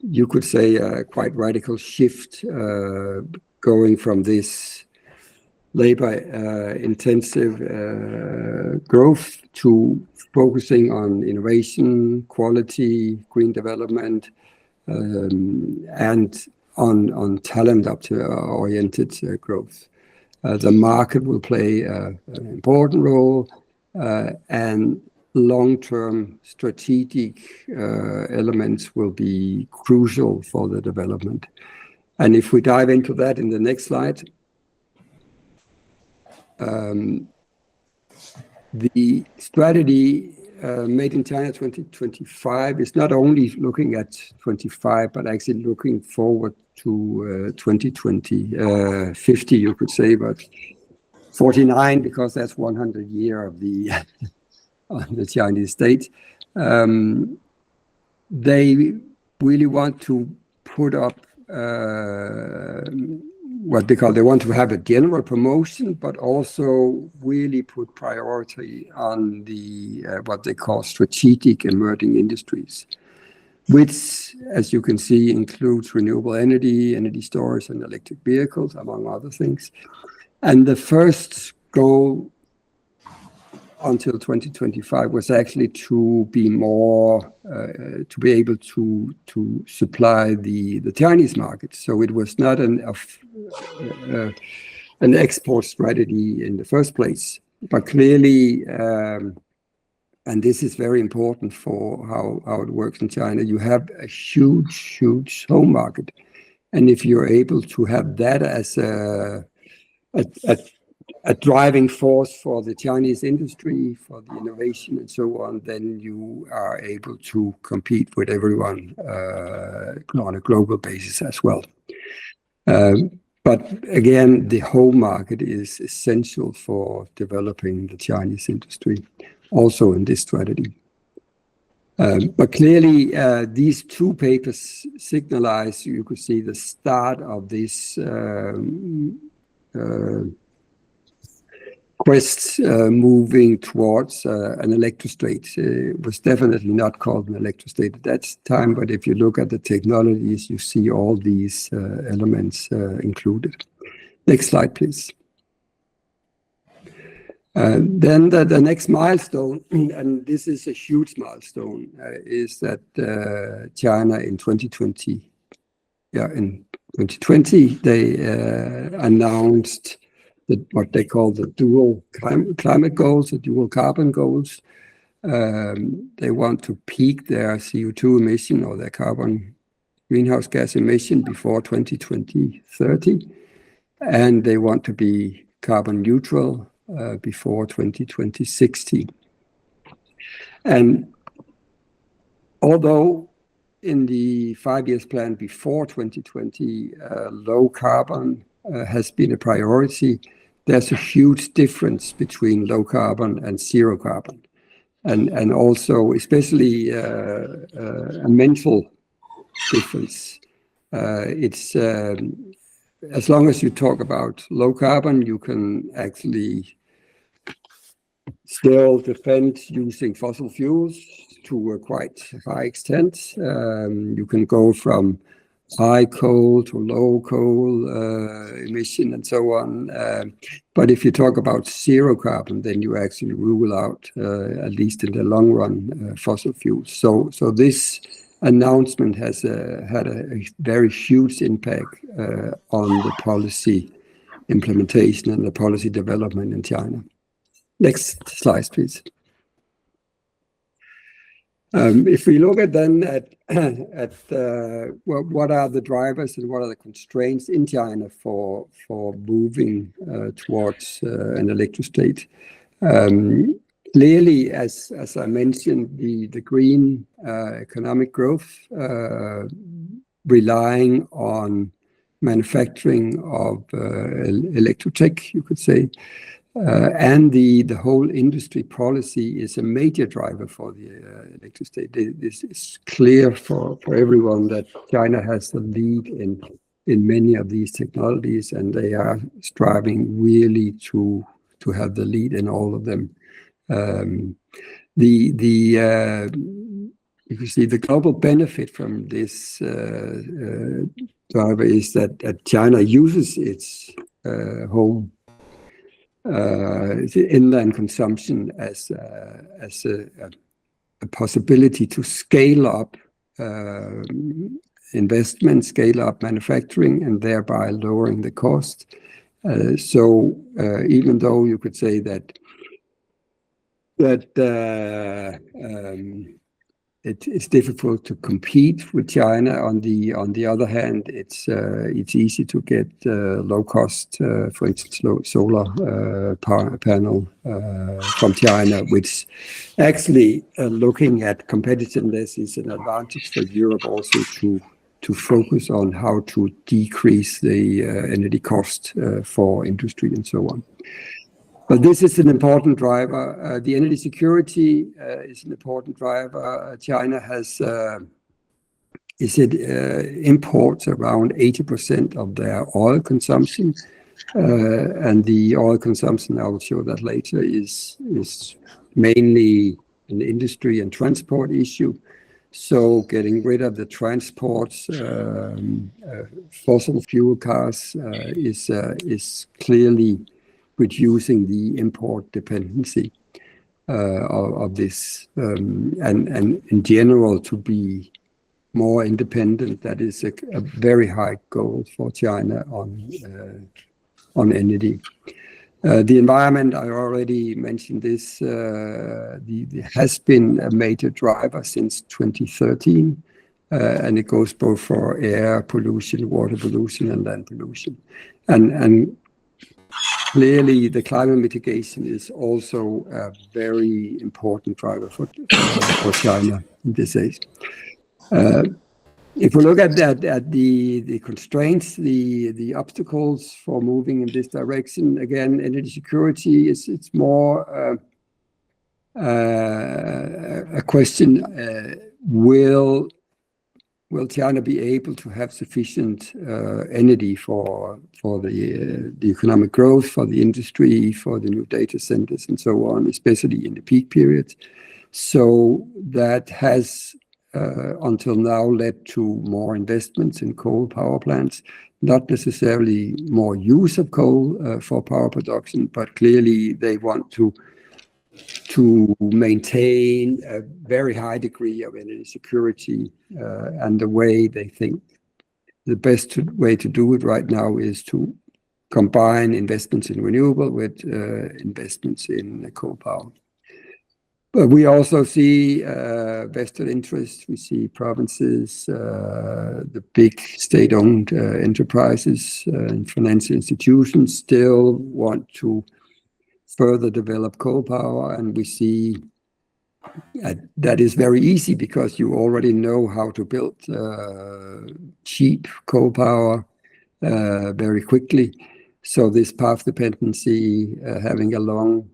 you could say, a quite radical shift, going from this labor-intensive growth to focusing on innovation, quality, green development, and on talent-oriented growth. The market will play an important role, and long-term strategic elements will be crucial for the development. And if we dive into that in the next slide, the strategy Made in China 2025 is not only looking at 25, but actually looking forward to 2020, 50, you could say, but 49, because that's 100 year of the Chinese state. They really want to put up what they want to have a general promotion, but also really put priority on the what they call strategic emerging industries, which, as you can see, includes renewable energy, energy storage, and electric vehicles, among other things. And the first goal until 2025 was actually to be more, to be able to supply the Chinese market. So it was not an export strategy in the first place, but clearly, and this is very important for how it works in China, you have a huge home market. And if you're able to have that as a driving force for the Chinese industry, for the innovation and so on, then you are able to compete with everyone on a global basis as well. But again, the home market is essential for developing the Chinese industry, also in this strategy. But clearly, these two papers signalize, you could see, the start of this quest moving towards an electrostate. It was definitely not called an electrostate at that time, but if you look at the technologies, you see all these elements included. Next slide, please. Then the next milestone, and this is a huge milestone, is that China in 2020, they announced what they call the dual climate goals, the dual carbon goals. They want to peak their CO2 emission or their carbon greenhouse gas emission before 2030, and they want to be carbon neutral before 2060. And although in the 5 years plan before 2020, low carbon has been a priority, there's a huge difference between low carbon and zero carbon. And also, especially a mental difference. It's as long as you talk about low carbon, you can actually still defend using fossil fuels to a quite high extent. You can go from high coal to low coal emission and so on. But if you talk about zero carbon, then you actually rule out, at least in the long run, fossil fuels. So this announcement has had a very huge impact on the policy implementation and the policy development in China. Next slide, please. If we look at what are the drivers and what are the constraints in China for moving towards an electrostate, clearly, as I mentioned, the green economic growth relying on manufacturing of electrotech, you could say, and the whole industry policy is a major driver for the electrostate. This is clear for everyone that China has the lead in many of these technologies, and they are striving really to have the lead in all of them. You can see the global benefit from this driver is that China uses its home inland consumption as a possibility to scale up investment, scale up manufacturing, and thereby lowering the cost. So even though you could say that it's difficult to compete with China, on the other hand, it's easy to get low cost, for instance, solar panel from China, which actually, looking at competitiveness, is an advantage for Europe also to focus on how to decrease the energy cost for industry and so on. But this is an important driver. The energy security is an important driver. China has imports around 80% of their oil consumption, and the oil consumption, I will show that later, is mainly an industry and transport issue. So getting rid of the transports, fossil fuel cars is clearly reducing the import dependency of this, and in general to be more independent. That is a very high goal for China on energy. The environment, I already mentioned this, has been a major driver since 2013, and it goes both for air pollution, water pollution, and land pollution. And clearly, the climate mitigation is also a very important driver for China in this age. If we look at the constraints, the obstacles for moving in this direction, again, energy security it's more a question: Will China be able to have sufficient energy for the economic growth, for the industry, for the new data centers, and so on, especially in the peak periods? So that has until now led to more investments in coal power plants, not necessarily more use of coal for power production, but clearly they want to maintain a very high degree of energy security, and the way they think the best way to do it right now is to combine investments in renewable with investments in coal power. But we also see vested interests. We see provinces, the big state-owned enterprises and financial institutions still want to further develop coal power, and we see that is very easy because you already know how to build cheap coal power very quickly. So this path dependency, having a long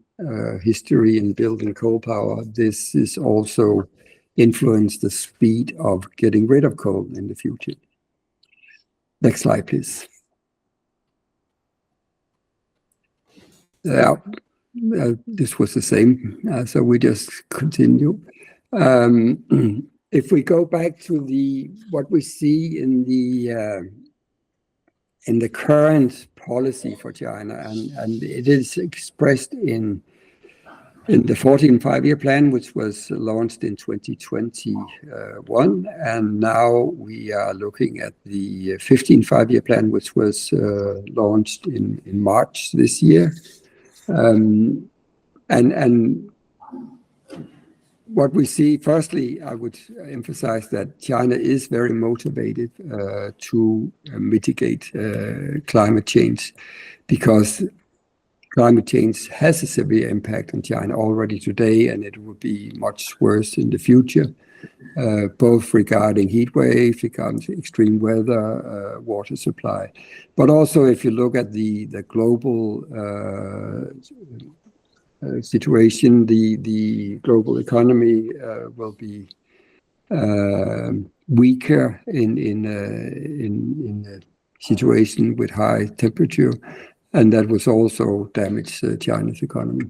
history in building coal power, this is also influence the speed of getting rid of coal in the future. Next slide, please. This was the same, so we just continue. if we go back to what we see in the current policy for China, and it is expressed in the 14 five-year plan, which was launched in 2021, and now we are looking at the 15 five-year plan, which was launched in March this year. And what we see, firstly, I would emphasize that China is very motivated to mitigate climate change, because climate change has a severe impact on China already today, and it will be much worse in the future, both regarding heat waves, regarding extreme weather, water supply. But also, if you look at the global situation, the global economy will be weaker in a situation with high temperature, and that was also damage China's economy.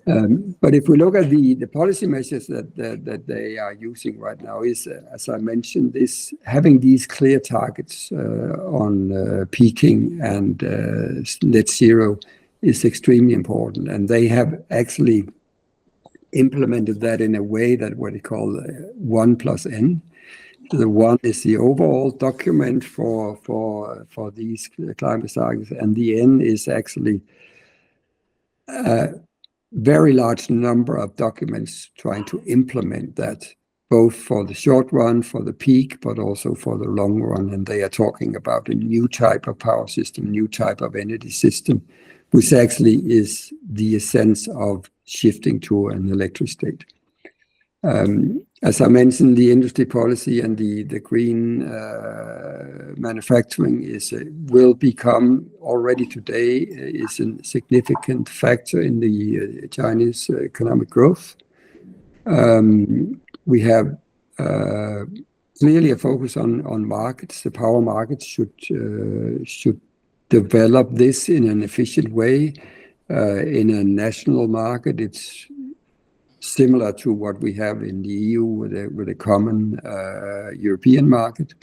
But if we look at the policy measures that they are using right now, is, as I mentioned, is having these clear targets on peaking and net zero is extremely important. And they have actually implemented that in a way that what they call 1+N. The one is the overall document for these climate targets, and the N is actually a very large number of documents trying to implement that, both for the short run, for the peak, but also for the long run. And they are talking about a new type of power system, new type of energy system, which actually is the essence of shifting to an electrostate. As I mentioned, the industry policy and the green manufacturing will become, already today, is a significant factor in the Chinese economic growth. We have clearly a focus on markets. The power markets should develop this in an efficient way. In a national market, it's similar to what we have in the EU with a common European market.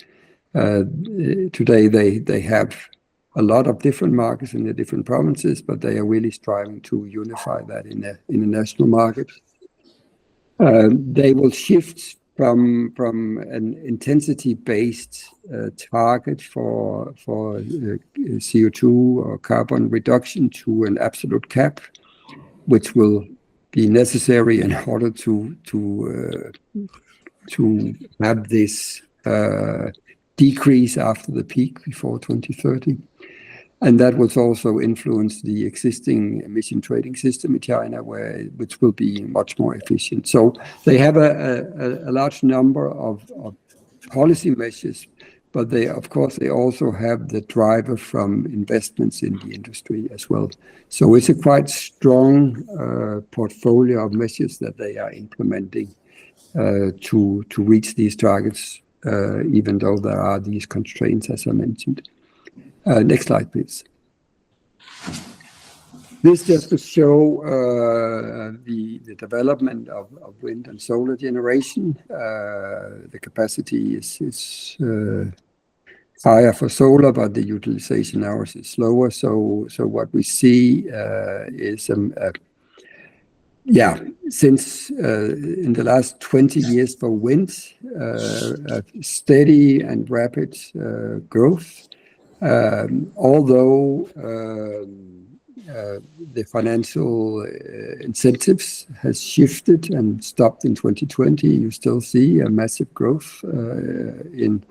Today they have a lot of different markets in the different provinces, but they are really striving to unify that in a national market. They will shift from an intensity-based target for CO2 or carbon reduction to an absolute cap, which will be necessary in order to have this decrease after the peak before 2030. And that will also influence the existing emission trading system in China, which will be much more efficient. So they have a large number of policy measures, but they also have the driver from investments in the industry as well. So it's a quite strong portfolio of measures that they are implementing to reach these targets, even though there are these constraints, as I mentioned. Next slide, please. This just to show the development of wind and solar generation. The capacity is higher for solar, but the utilization hours is lower. So what we see is since in the last 20 years for wind, a steady and rapid growth. Although the financial incentives has shifted and stopped in 2020, you still see a massive growth in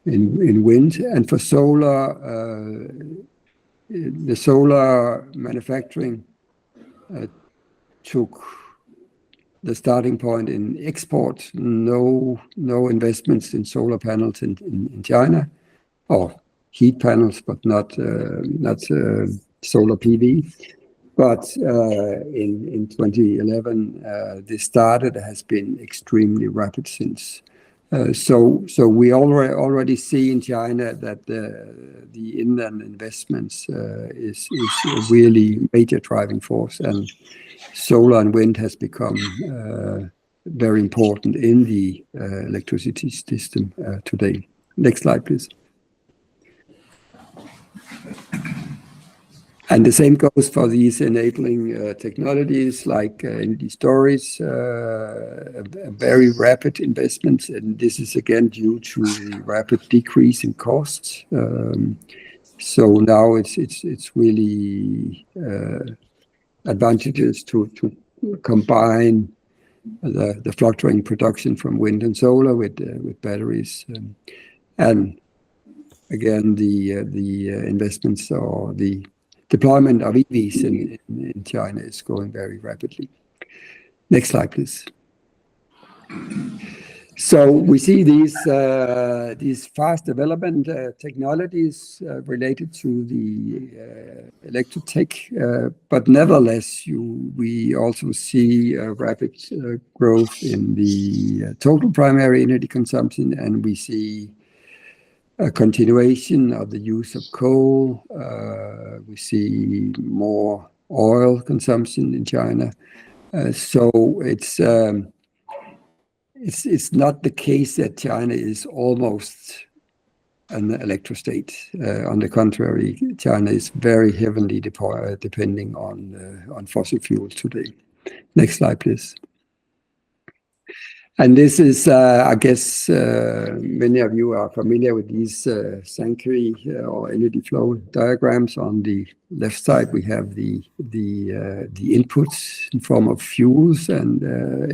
wind. And for solar, the solar manufacturing took the starting point in export. No investments in solar panels in China, or heat panels, but not solar PV. But in 2011, this started. It has been extremely rapid since. So we already see in China that the inland investments is a really major driving force, and solar and wind has become very important in the electricity system today. Next slide, please. And the same goes for these enabling technologies like energy storage, very rapid investments, and this is again due to the rapid decrease in costs. So now it's really advantageous to combine the fluctuating production from wind and solar with batteries, and again the investments or the deployment of EVs in China is going very rapidly. Next slide, please. So we see these fast development technologies related to the electrotech, but nevertheless, we also see rapid growth in the total primary energy consumption, and we see a continuation of the use of coal. We see more oil consumption in China. So it's not the case that China is almost an electrostate. On the contrary, China is very heavily depending on fossil fuels today. Next slide, please. And this is, I guess, many of you are familiar with these Sankey or energy flow diagrams. On the left side, we have the inputs in form of fuels and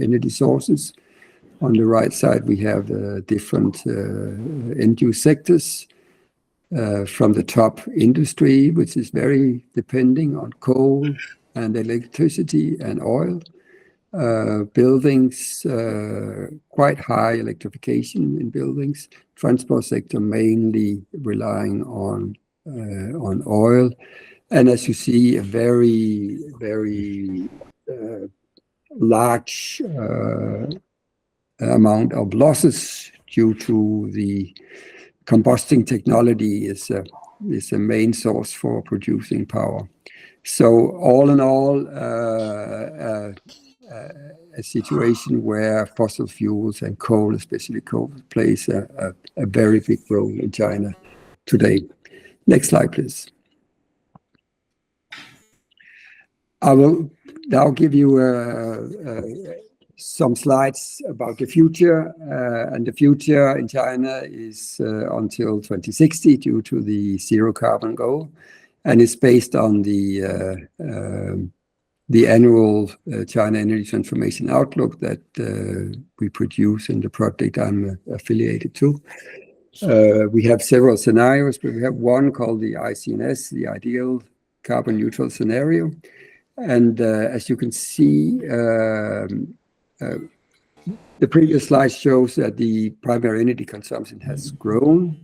energy sources. On the right side, we have different end-use sectors. From the top, industry, which is very depending on coal and electricity and oil. Buildings, quite high electrification in buildings. Transport sector mainly relying on oil, and as you see, a very, very large amount of losses due to the combusting technology is a main source for producing power. So all in all, a situation where fossil fuels and coal, especially coal, plays a very big role in China today. Next slide, please. I will now give you some slides about the future, and the future in China is until 2060 due to the zero carbon goal, and it's based on the annual China Energy Transformation Outlook that we produce in the project I'm affiliated to. We have several scenarios, but we have one called the ICNS, the Ideal Carbon Neutral Scenario. And as you can see, the previous slide shows that the primary energy consumption has grown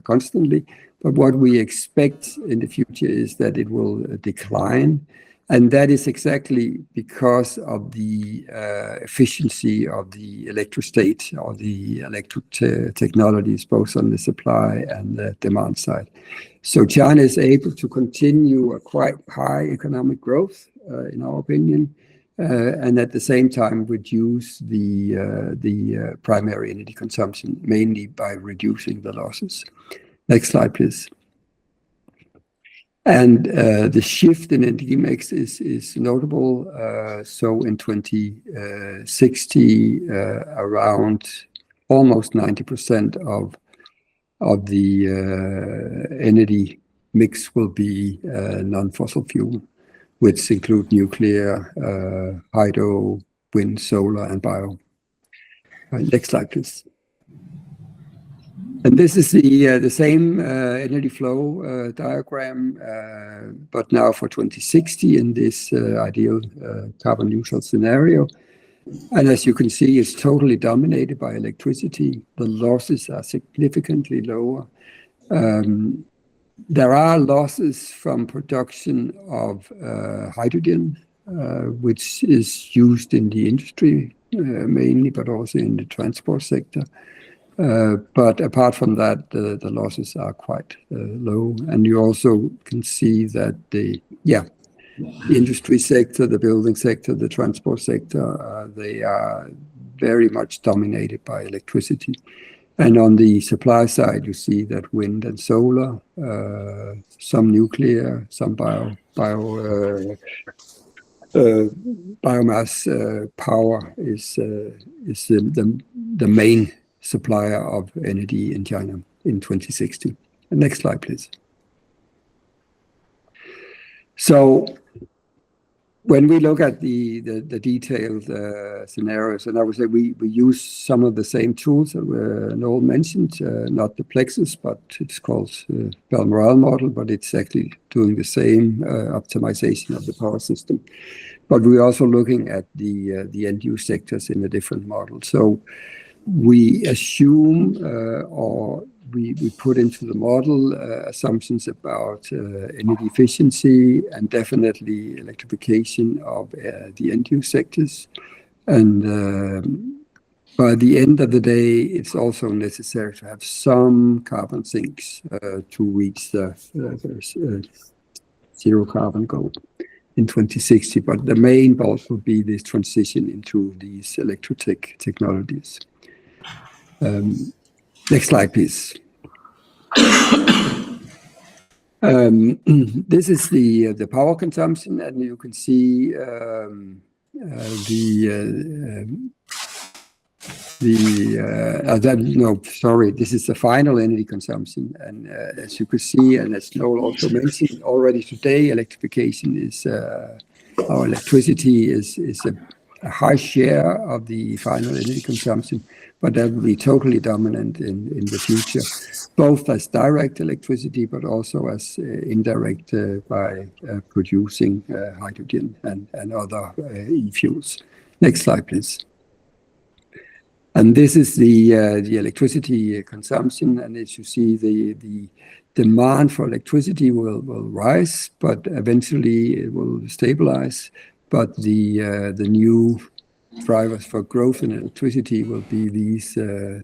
constantly, but what we expect in the future is that it will decline. And that is exactly because of the efficiency of the electrostate or the electric technologies, both on the supply and the demand side. So China is able to continue a quite high economic growth, in our opinion, and at the same time reduce the primary energy consumption, mainly by reducing the losses. Next slide, please. And the shift in energy mix is notable. So in 2060, around almost 90% of the energy mix will be non-fossil fuel, which include nuclear, hydro, wind, solar, and bio. Next slide, please. And this is the same energy flow diagram, but now for 2060 in this ideal carbon neutral scenario. And as you can see, it's totally dominated by electricity. The losses are significantly lower. There are losses from production of hydrogen, which is used in the industry mainly, but also in the transport sector. But apart from that, the losses are quite low. And you also can see that the industry sector, the building sector, the transport sector, they are very much dominated by electricity. And on the supply side, you see that wind and solar, some nuclear, some biomass power is the main supplier of energy in China in 2060. Next slide, please. So when we look at the detailed scenarios, and I would say we use some of the same tools that Noel mentioned, not the Plexus, but it's called Bell Morale model, but it's actually doing the same optimization of the power system. But we're also looking at the end-use sectors in a different model. So we assume or we put into the model assumptions about energy efficiency and definitely electrification of the end-use sectors. And by the end of the day, it's also necessary to have some carbon sinks to reach the zero carbon goal in 2060. But the main bulk will be this transition into these electrotech technologies. Next slide, please. This is the power consumption, and you can see this is the final energy consumption. And as you can see, and as Noel also mentioned, already today, electrification is, our electricity is a high share of the final energy consumption, but that will be totally dominant in the future, both as direct electricity, but also as indirect by producing hydrogen and other e-fuels. Next slide, please. And this is the electricity consumption, and as you see, the demand for electricity will rise, but eventually it will stabilize. But the new drivers for growth in electricity will be these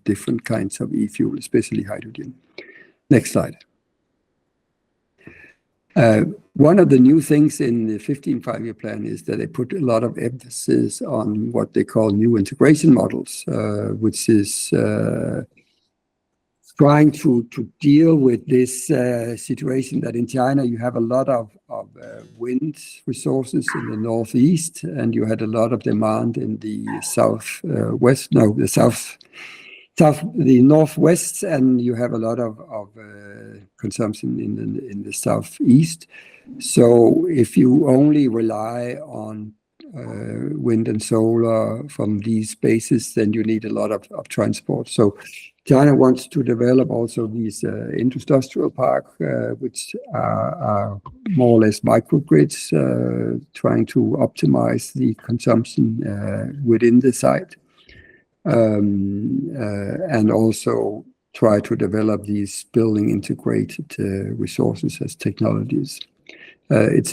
different kinds of e-fuel, especially hydrogen. Next slide. One of the new things in the 15 5-year plan is that they put a lot of emphasis on what they call new integration models, which is trying to deal with this situation that in China you have a lot of wind resources in the northeast, and you had a lot of demand in the the northwest, and you have a lot of consumption in the southeast. So if you only rely on wind and solar from these bases, then you need a lot of transport. So China wants to develop also these industrial parks, which are more or less microgrids, trying to optimize the consumption within the site, and also try to develop these building integrated resources as technologies. It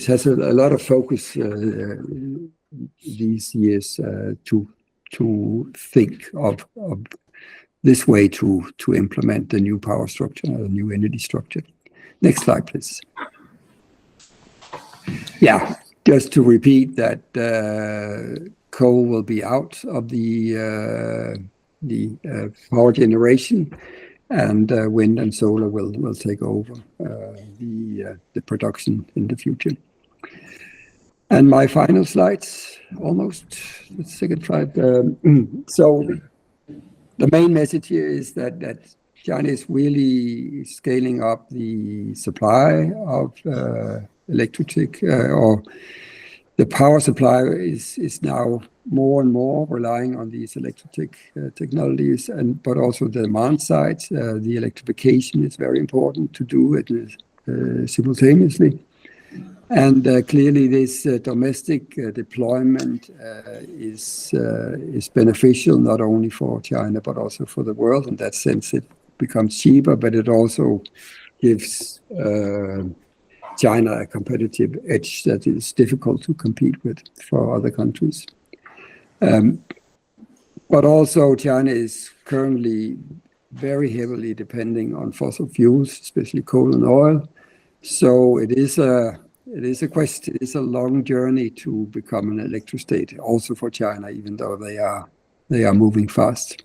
has a lot of focus these years to think of this way to implement the new power structure, the new energy structure. Next slide, please. Yeah, just to repeat that coal will be out of the power generation, and wind and solar will take over the production in the future. And my final slides, almost the second slide. So the main message here is that China is really scaling up the supply of electric or the power supply is now more and more relying on these electric technologies, but also the demand side. The electrification is very important to do it simultaneously. And clearly this domestic deployment is beneficial not only for China, but also for the world. In that sense, it becomes cheaper, but it also gives China a competitive edge that is difficult to compete with for other countries. But also China is currently very heavily depending on fossil fuels, especially coal and oil. So it is a it is a question. It's a long journey to become an electrostate, also for China, even though they are moving fast.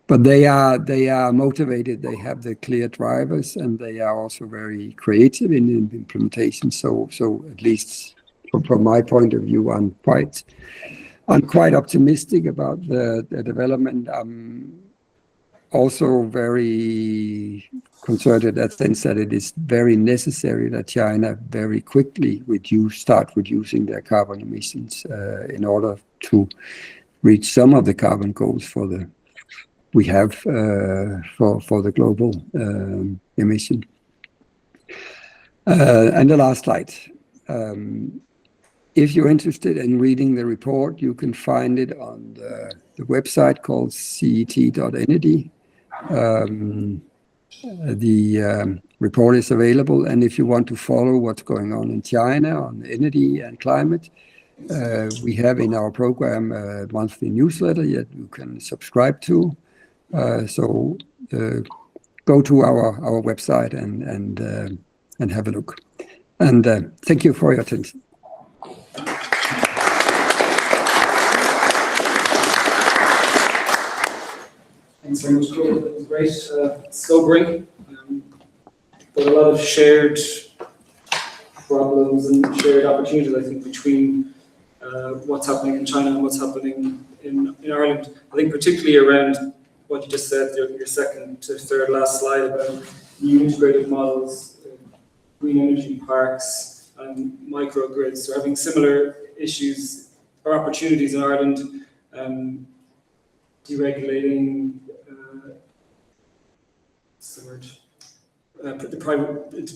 But they are motivated. They have the clear drivers, and they are also very creative in implementation. So at least from my point of view, I'm quite optimistic about the development. I'm also very concerned in that sense that it is very necessary that China very quickly start reducing their carbon emissions in order to reach some of the carbon goals we have for the global emission. And the last slide. If you're interested in reading the report, you can find it on the website called cet.energy. The report is available, and if you want to follow what's going on in China on energy and climate, we have in our program a monthly newsletter that you can subscribe to. So go to our website and have a look. And thank you for your attention. Thanks very much, Claude. That was great. Sobering, but a lot of shared problems and shared opportunities, I think, between what's happening in China and what's happening in Ireland. I think particularly around what you just said, your second to third last slide about new integrated models, green energy parks, and microgrids. So having similar issues or opportunities in Ireland, deregulating,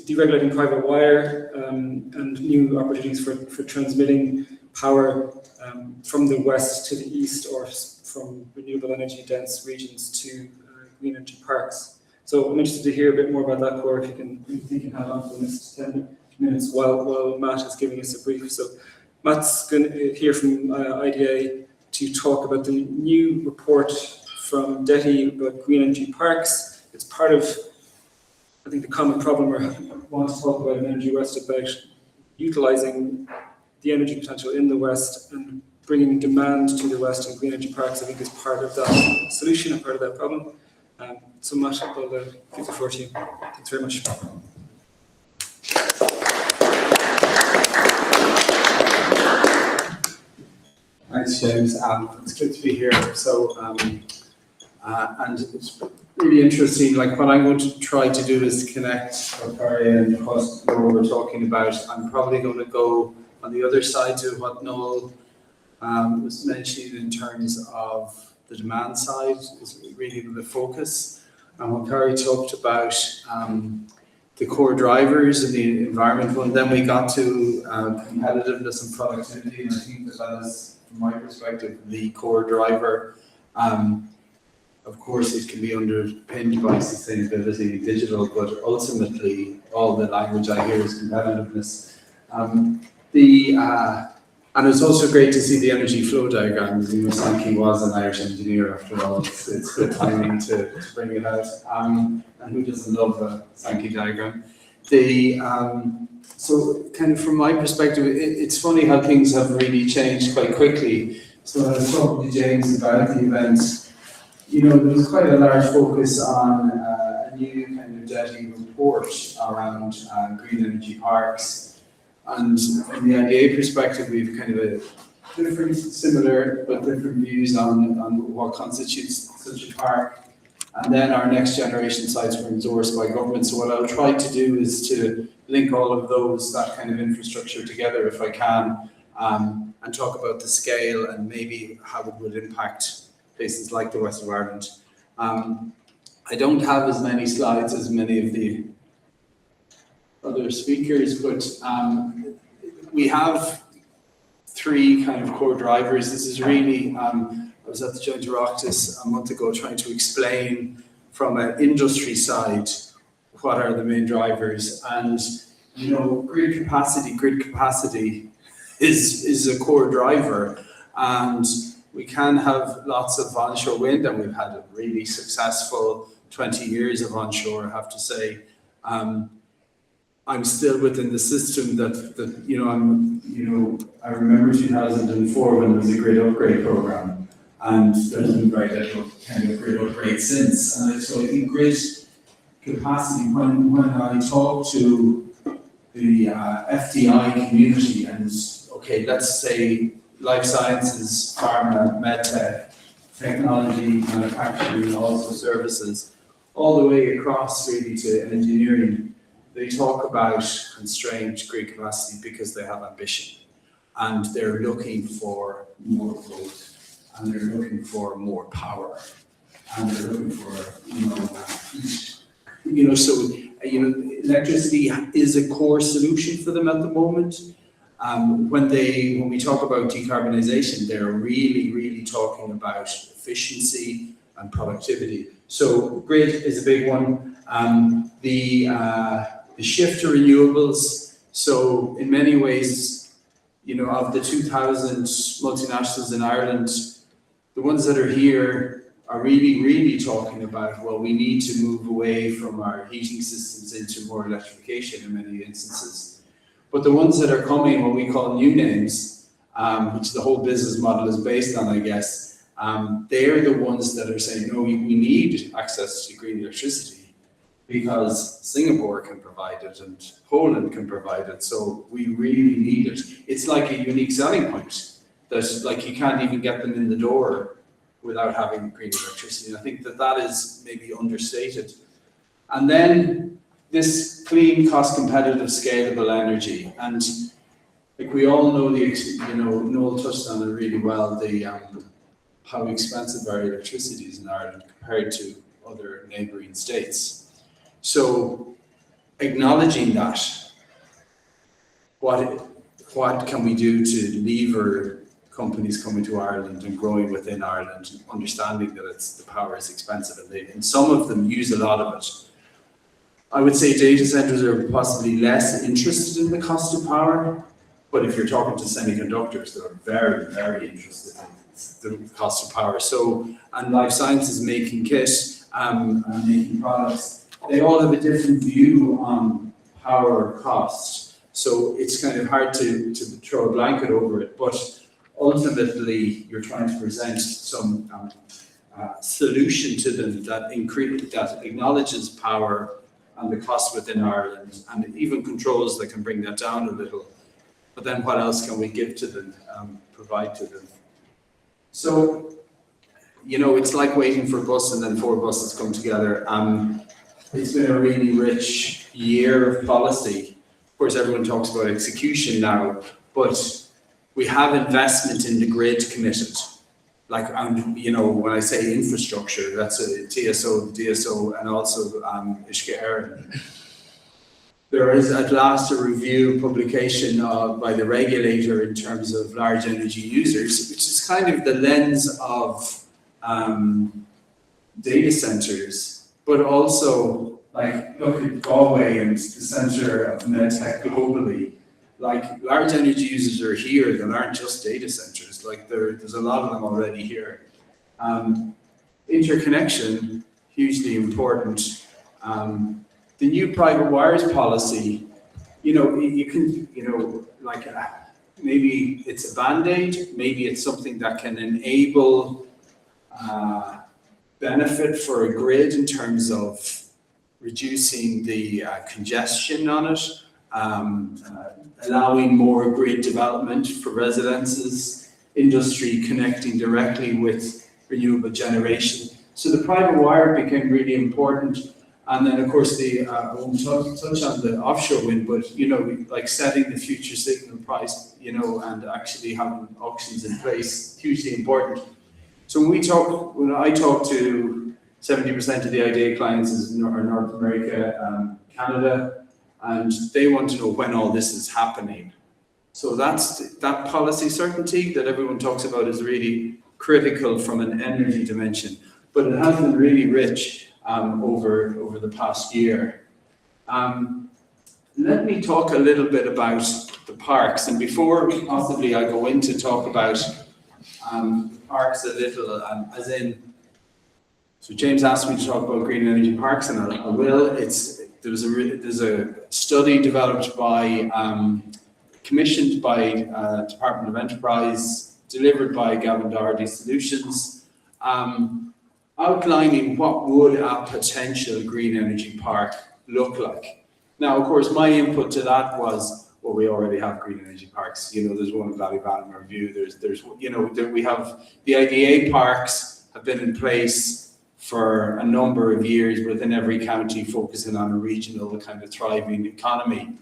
deregulating private wire, and new opportunities for transmitting power from the west to the east, or from renewable energy dense regions to green energy parks. So I'm interested to hear a bit more about that, Cor, if you can have on for the next 10 minutes while Matt is giving us a brief. So Matt's going to hear from IDA to talk about the new report from DETI about green energy parks. It's part of, I think, the common problem we want to talk about in Energy West, about utilising the energy potential in the West and bringing demand to the West, and green energy parks, I think, is part of that solution and part of that problem. So Matt, I'll give the floor to you. Thanks very much. Thanks, James. It's good to be here. So, and it's really interesting. Like, what I'm going to try to do is connect what Barry and what Noel were talking about. I'm probably going to go on the other side to what Noel was mentioning in terms of the demand side, is really the focus. And what Barry talked about, the core drivers and the environmental, and then we got to competitiveness and productivity, and I think that is, from my perspective, the core driver. Of course, it can be underpinned by sustainability and digital, but ultimately, all the language I hear is competitiveness. And it's also great to see the energy flow diagrams. You know, Sankey was an Irish engineer after all. It's good timing to bring it out. And who doesn't love a Sankey diagram? So kind of from my perspective, it's funny how things have really changed quite quickly. So when I was talking to James about the events, you know, there was quite a large focus on a new kind of DETI report around green energy parks. And from the IDA perspective, we've kind of a different, similar, but different views on what constitutes such a park. And then our next generation sites were endorsed by government. So what I'll try to do is to link all of that kind of infrastructure together, if I can, and talk about the scale and maybe how it would impact places like the West of Ireland. I don't have as many slides as many of the other speakers, but we have three kind of core drivers. This is really, I was at the Joint Oireachtas a month ago trying to explain from an industry side what are the main drivers. And, you know, grid capacity is a core driver. And we can have lots of onshore wind, and we've had a really successful 20 years of onshore, I have to say. I'm still within the system that you know, I remember 2004 when there was a grid upgrade program, and there's been very little kind of grid upgrade since. And so I think grid capacity, when I talk to the FDI community, and okay, let's say life sciences, pharma, medtech, technology, manufacturing, also services, all the way across really to engineering, they talk about constrained grid capacity because they have ambition, and they're looking for more growth, and they're looking for more power, and they're looking for heat. So electricity is a core solution for them at the moment. When we talk about decarbonisation, they're really talking about efficiency and productivity. So grid is a big one. The shift to renewables. So in many ways, of the 2,000 multinationals in Ireland, the ones that are here are really talking about, well, we need to move away from our heating systems into more electrification in many instances. But the ones that are coming, what we call new names, which the whole business model is based on, I guess, they're the ones that are saying, no, we need access to green electricity because Singapore can provide it and Poland can provide it, so we really need it. It's like a unique selling point that, like, you can't even get them in the door without having green electricity. And I think that is maybe understated. And then this clean, cost-competitive, scalable energy. And like we all know, Noel touched on it really well, how expensive our electricity is in Ireland compared to other neighbouring states. So acknowledging that, what can we do to lever companies coming to Ireland and growing within Ireland, understanding that the power is expensive, and some of them use a lot of it. I would say data centers are possibly less interested in the cost of power, but if you're talking to semiconductors, they're very interested in the cost of power. So, and life sciences making kit and making products, they all have a different view on power cost. So it's kind of hard to throw a blanket over it, but ultimately you're trying to present some solution to them that acknowledges power and the cost within Ireland, and even controls that can bring that down a little. But then what else can we give to them, provide to them? So, it's like waiting for a bus and then 4 buses come together. It's been a really rich year of policy. Of course, everyone talks about execution now, but we have investment in the grid committed. Like, when I say infrastructure, that's a TSO, DSO, and also Uisce Éireann. There is at last a review publication by the regulator in terms of large energy users, which is kind of the lens of data centers, but also, like, look at Galway and the centre of medtech globally. Like, large energy users are here that aren't just data centers. Like, there's a lot of them already here. Interconnection, hugely important. The new private wires policy, you can, maybe it's a band-aid, maybe it's something that can enable benefit for a grid in terms of reducing the congestion on it, allowing more grid development for residences, industry connecting directly with renewable generation. So the private wire became really important. And then, of course, I won't touch on the offshore wind, but, like setting the future signal price, and actually having auctions in place, hugely important. So when I talk to 70% of the IDA clients are North America, Canada, and they want to know when all this is happening. So that policy certainty that everyone talks about is really critical from an energy dimension, but it has been really rich over the past year. Let me talk a little bit about the parks, and before possibly I go into talk about parks a little, so James asked me to talk about green energy parks, and I will. There's a study developed by, commissioned by Department of Enterprise, delivered by Gavin Doherty Solutions, outlining what would a potential green energy park look like. Now, of course, my input to that was, well, we already have green energy parks. You know, there's one in Ballyvannon Review. We have the IDA parks have been in place for a number of years within every county, focusing on a regional kind of thriving economy.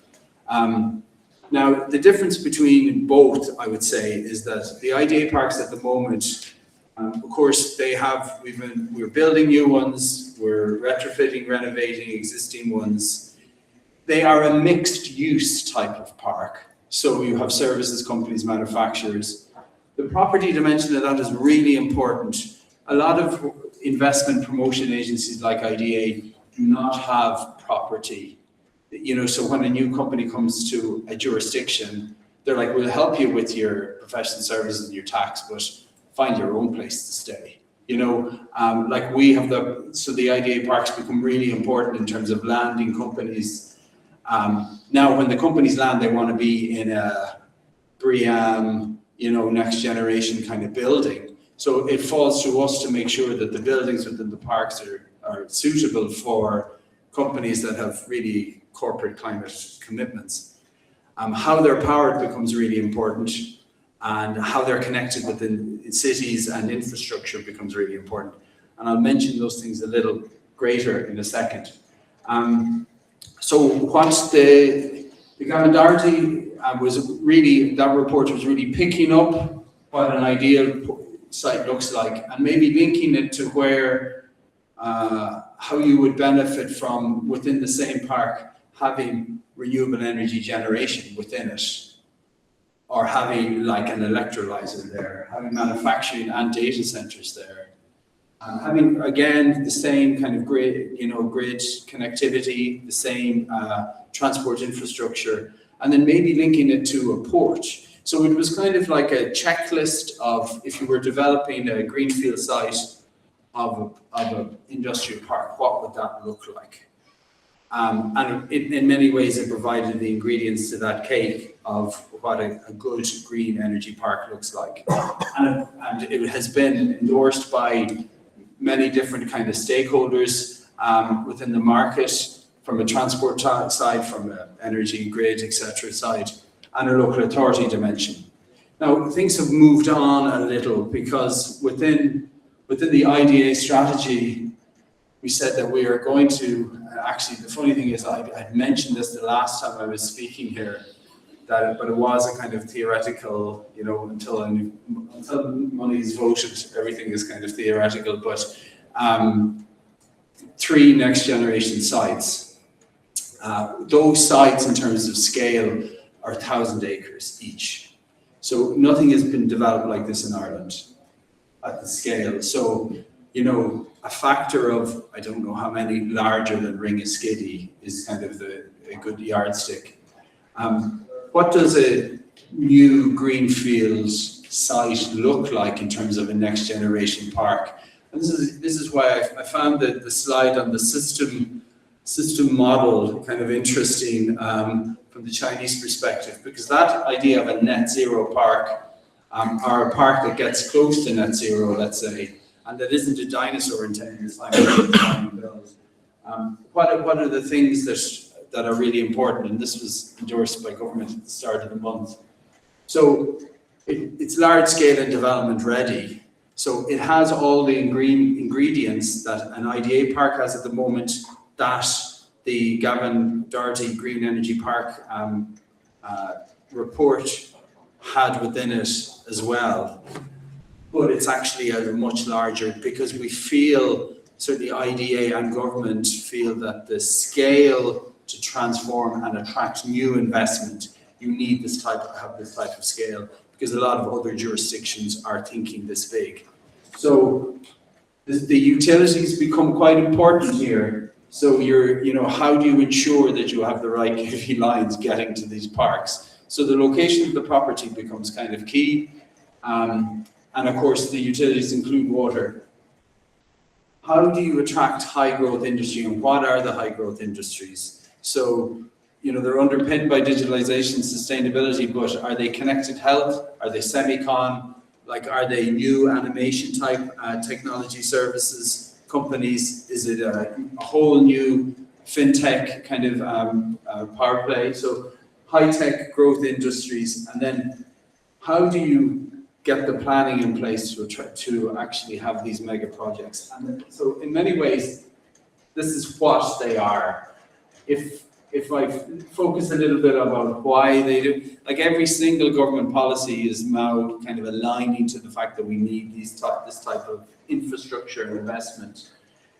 Now, the difference between both, I would say, is that the IDA parks at the moment, of course, we're building new ones, we're retrofitting, renovating existing ones. They are a mixed use type of park. So you have services, companies, manufacturers. The property dimension of that is really important. A lot of investment promotion agencies like IDA do not have property. You know, so when a new company comes to a jurisdiction, they're like, we'll help you with your professional services and your tax, but find your own place to stay. You know, like we have the IDA parks become really important in terms of landing companies. Now, when the companies land, they want to be in a BREEAM, you know, next generation kind of building. So it falls to us to make sure that the buildings within the parks are suitable for companies that have really corporate climate commitments. How they're powered becomes really important, and how they're connected within cities and infrastructure becomes really important. And I'll mention those things a little greater in a second. So what the Gavin Doherty that report was really picking up what an ideal site looks like, and maybe linking it to where, how you would benefit from within the same park having renewable energy generation within it, or having like an electrolyzer there, having manufacturing and data centers there, having again the same kind of grid connectivity, the same transport infrastructure, and then maybe linking it to a port. So it was kind of like a checklist of, if you were developing a greenfield site of an industrial park, what would that look like? And in many ways, it provided the ingredients to that cake of what a good green energy park looks like. And it has been endorsed by many different kind of stakeholders within the market, from a transport side, from an energy grid, etc. side, and a local authority dimension. Now, things have moved on a little, because within the IDA strategy, we said that we are going to, actually the funny thing is I'd mentioned this the last time I was speaking here, but it was a kind of theoretical, you know, until money is voted, everything is kind of theoretical, but 3 next generation sites. Those sites in terms of scale are 1,000 acres each. So nothing has been developed like this in Ireland at the scale. So, you know, a factor of, I don't know how many larger than Ringaskiddy is kind of a good yardstick. What does a new greenfield site look like in terms of a next generation park? And this is why I found the slide on the system model kind of interesting from the Chinese perspective, because that idea of a net zero park, or a park that gets close to net zero, let's say, and that isn't a dinosaur in 10 years' time. What are the things that are really important? And this was endorsed by government at the start of the month. So it's large scale and development ready. So it has all the ingredients that an IDA park has at the moment, that the Gavin Doherty Green Energy Park report had within it as well. But it's actually a much larger, because we feel, certainly IDA and government feel, that the scale to transform and attract new investment, you need this type of scale, because a lot of other jurisdictions are thinking this big. So the utilities become quite important here. So how do you ensure that you have the right heavy lines getting to these parks? So the location of the property becomes kind of key. And of course, the utilities include water. How do you attract high growth industry, and what are the high growth industries? So, they're underpinned by digitalization, sustainability, but are they connected health? Are they semicon? Like, are they new animation type technology services companies? Is it a whole new fintech kind of power play? So high-tech growth industries, and then how do you get the planning in place to actually have these mega projects? And so in many ways, this is what they are. If I focus a little bit about why they do, like every single government policy is now kind of aligning to the fact that we need this type of infrastructure and investment.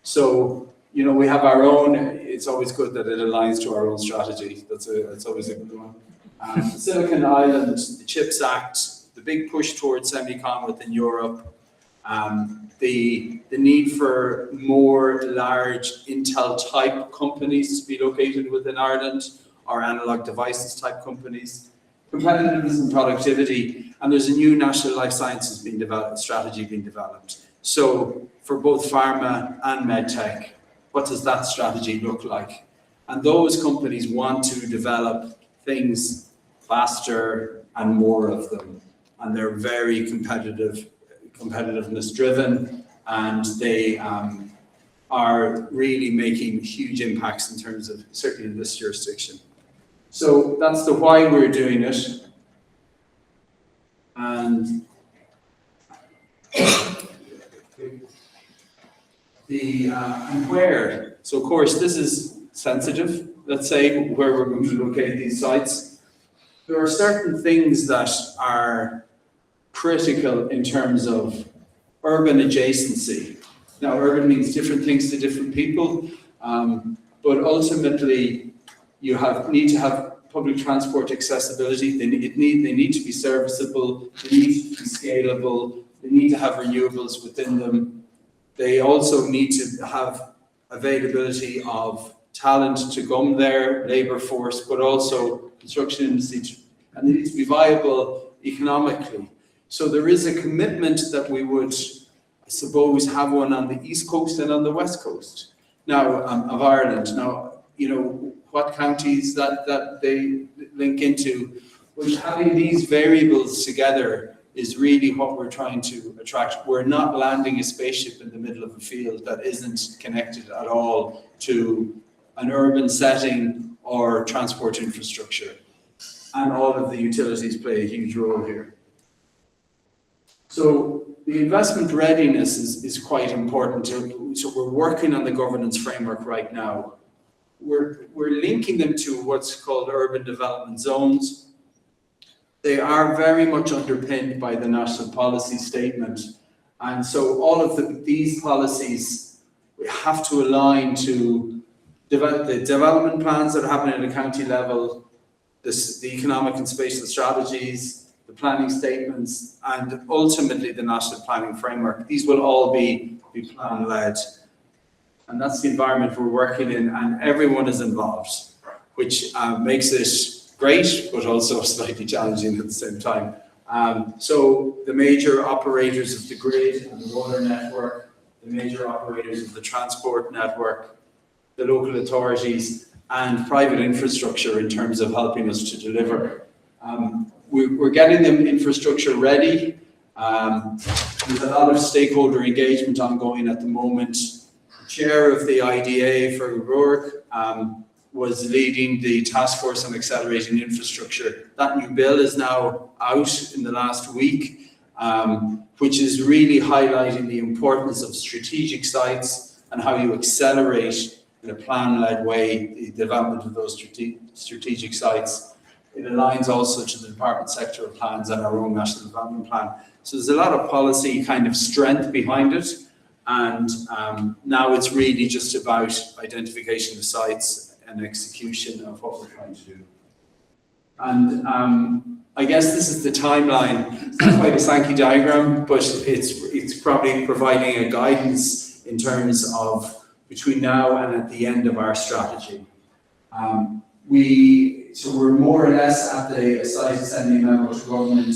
So, we have our own, it's always good that it aligns to our own strategy. That's always a good one. Silicon Island, the CHIPS Act, the big push towards semicon within Europe, the need for more large Intel type companies to be located within Ireland, or analog devices type companies, competitiveness and productivity, and there's a new national life sciences strategy being developed. So for both pharma and medtech, what does that strategy look like? And those companies want to develop things faster and more of them, and they're very competitiveness driven, and they are really making huge impacts in terms of, certainly in this jurisdiction. So that's the why we're doing it. And and where. So of course this is sensitive, let's say, where we're going to locate these sites. There are certain things that are critical in terms of urban adjacency. Now, urban means different things to different people, but ultimately you need to have public transport accessibility. They need to be serviceable. They need to be scalable. They need to have renewables within them. They also need to have availability of talent to come there, labour force, but also construction industry, and they need to be viable economically. So there is a commitment that we would, I suppose, have one on the east coast and on the west coast now of Ireland. Now, what counties that they link into, which having these variables together is really what we're trying to attract. We're not landing a spaceship in the middle of a field that isn't connected at all to an urban setting or transport infrastructure. And all of the utilities play a huge role here. So the investment readiness is quite important. So we're working on the governance framework right now. We're linking them to what's called urban development zones. They are very much underpinned by the national policy statement. And so all of these policies, we have to align to the development plans that are happening at a county level, the economic and spatial strategies, the planning statements, and ultimately the national planning framework. These will all be plan-led. And that's the environment we're working in, and everyone is involved, which makes it great, but also slightly challenging at the same time. So the major operators of the grid and the water network, the major operators of the transport network, the local authorities, and private infrastructure in terms of helping us to deliver. We're getting them infrastructure ready. There's a lot of stakeholder engagement ongoing at the moment. The chair of the IDA for Rourke was leading the task force on accelerating infrastructure. That new bill is now out in the last week, which is really highlighting the importance of strategic sites and how you accelerate in a plan-led way the development of those strategic sites. It aligns also to the department sectoral plans and our own national development plan. So there's a lot of policy kind of strength behind it. And now it's really just about identification of sites and execution of what we're trying to do. And I guess this is the timeline. It's not quite a Sankey diagram, but it's probably providing a guidance in terms of between now and at the end of our strategy. So we're more or less at the site assembly level to government,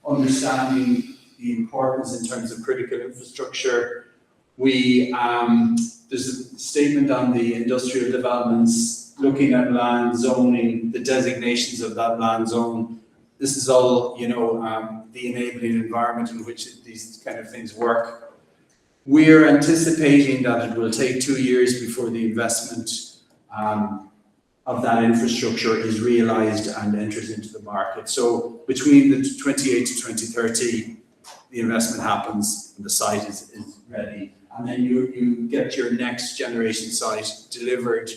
understanding the importance in terms of critical infrastructure. There's a statement on the industrial developments looking at land zoning, the designations of that land zone. This is all, you know, the enabling environment in which these kind of things work. We're anticipating that it will take 2 years before the investment of that infrastructure is realised and enters into the market. So between the 28 to 2030, the investment happens and the site is ready. And then you get your next generation site delivered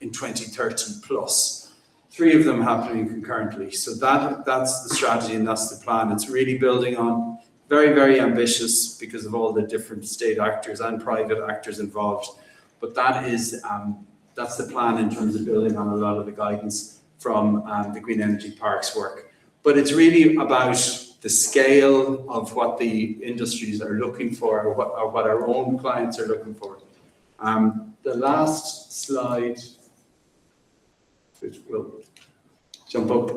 in 2030 plus. 3 of them happening concurrently. So that's the strategy and that's the plan. It's really building on very, very ambitious because of all the different state actors and private actors involved. But that is, that's the plan in terms of building on a lot of the guidance from the Green Energy Parks work. But it's really about the scale of what the industries are looking for or what our own clients are looking for. The last slide, which will jump up.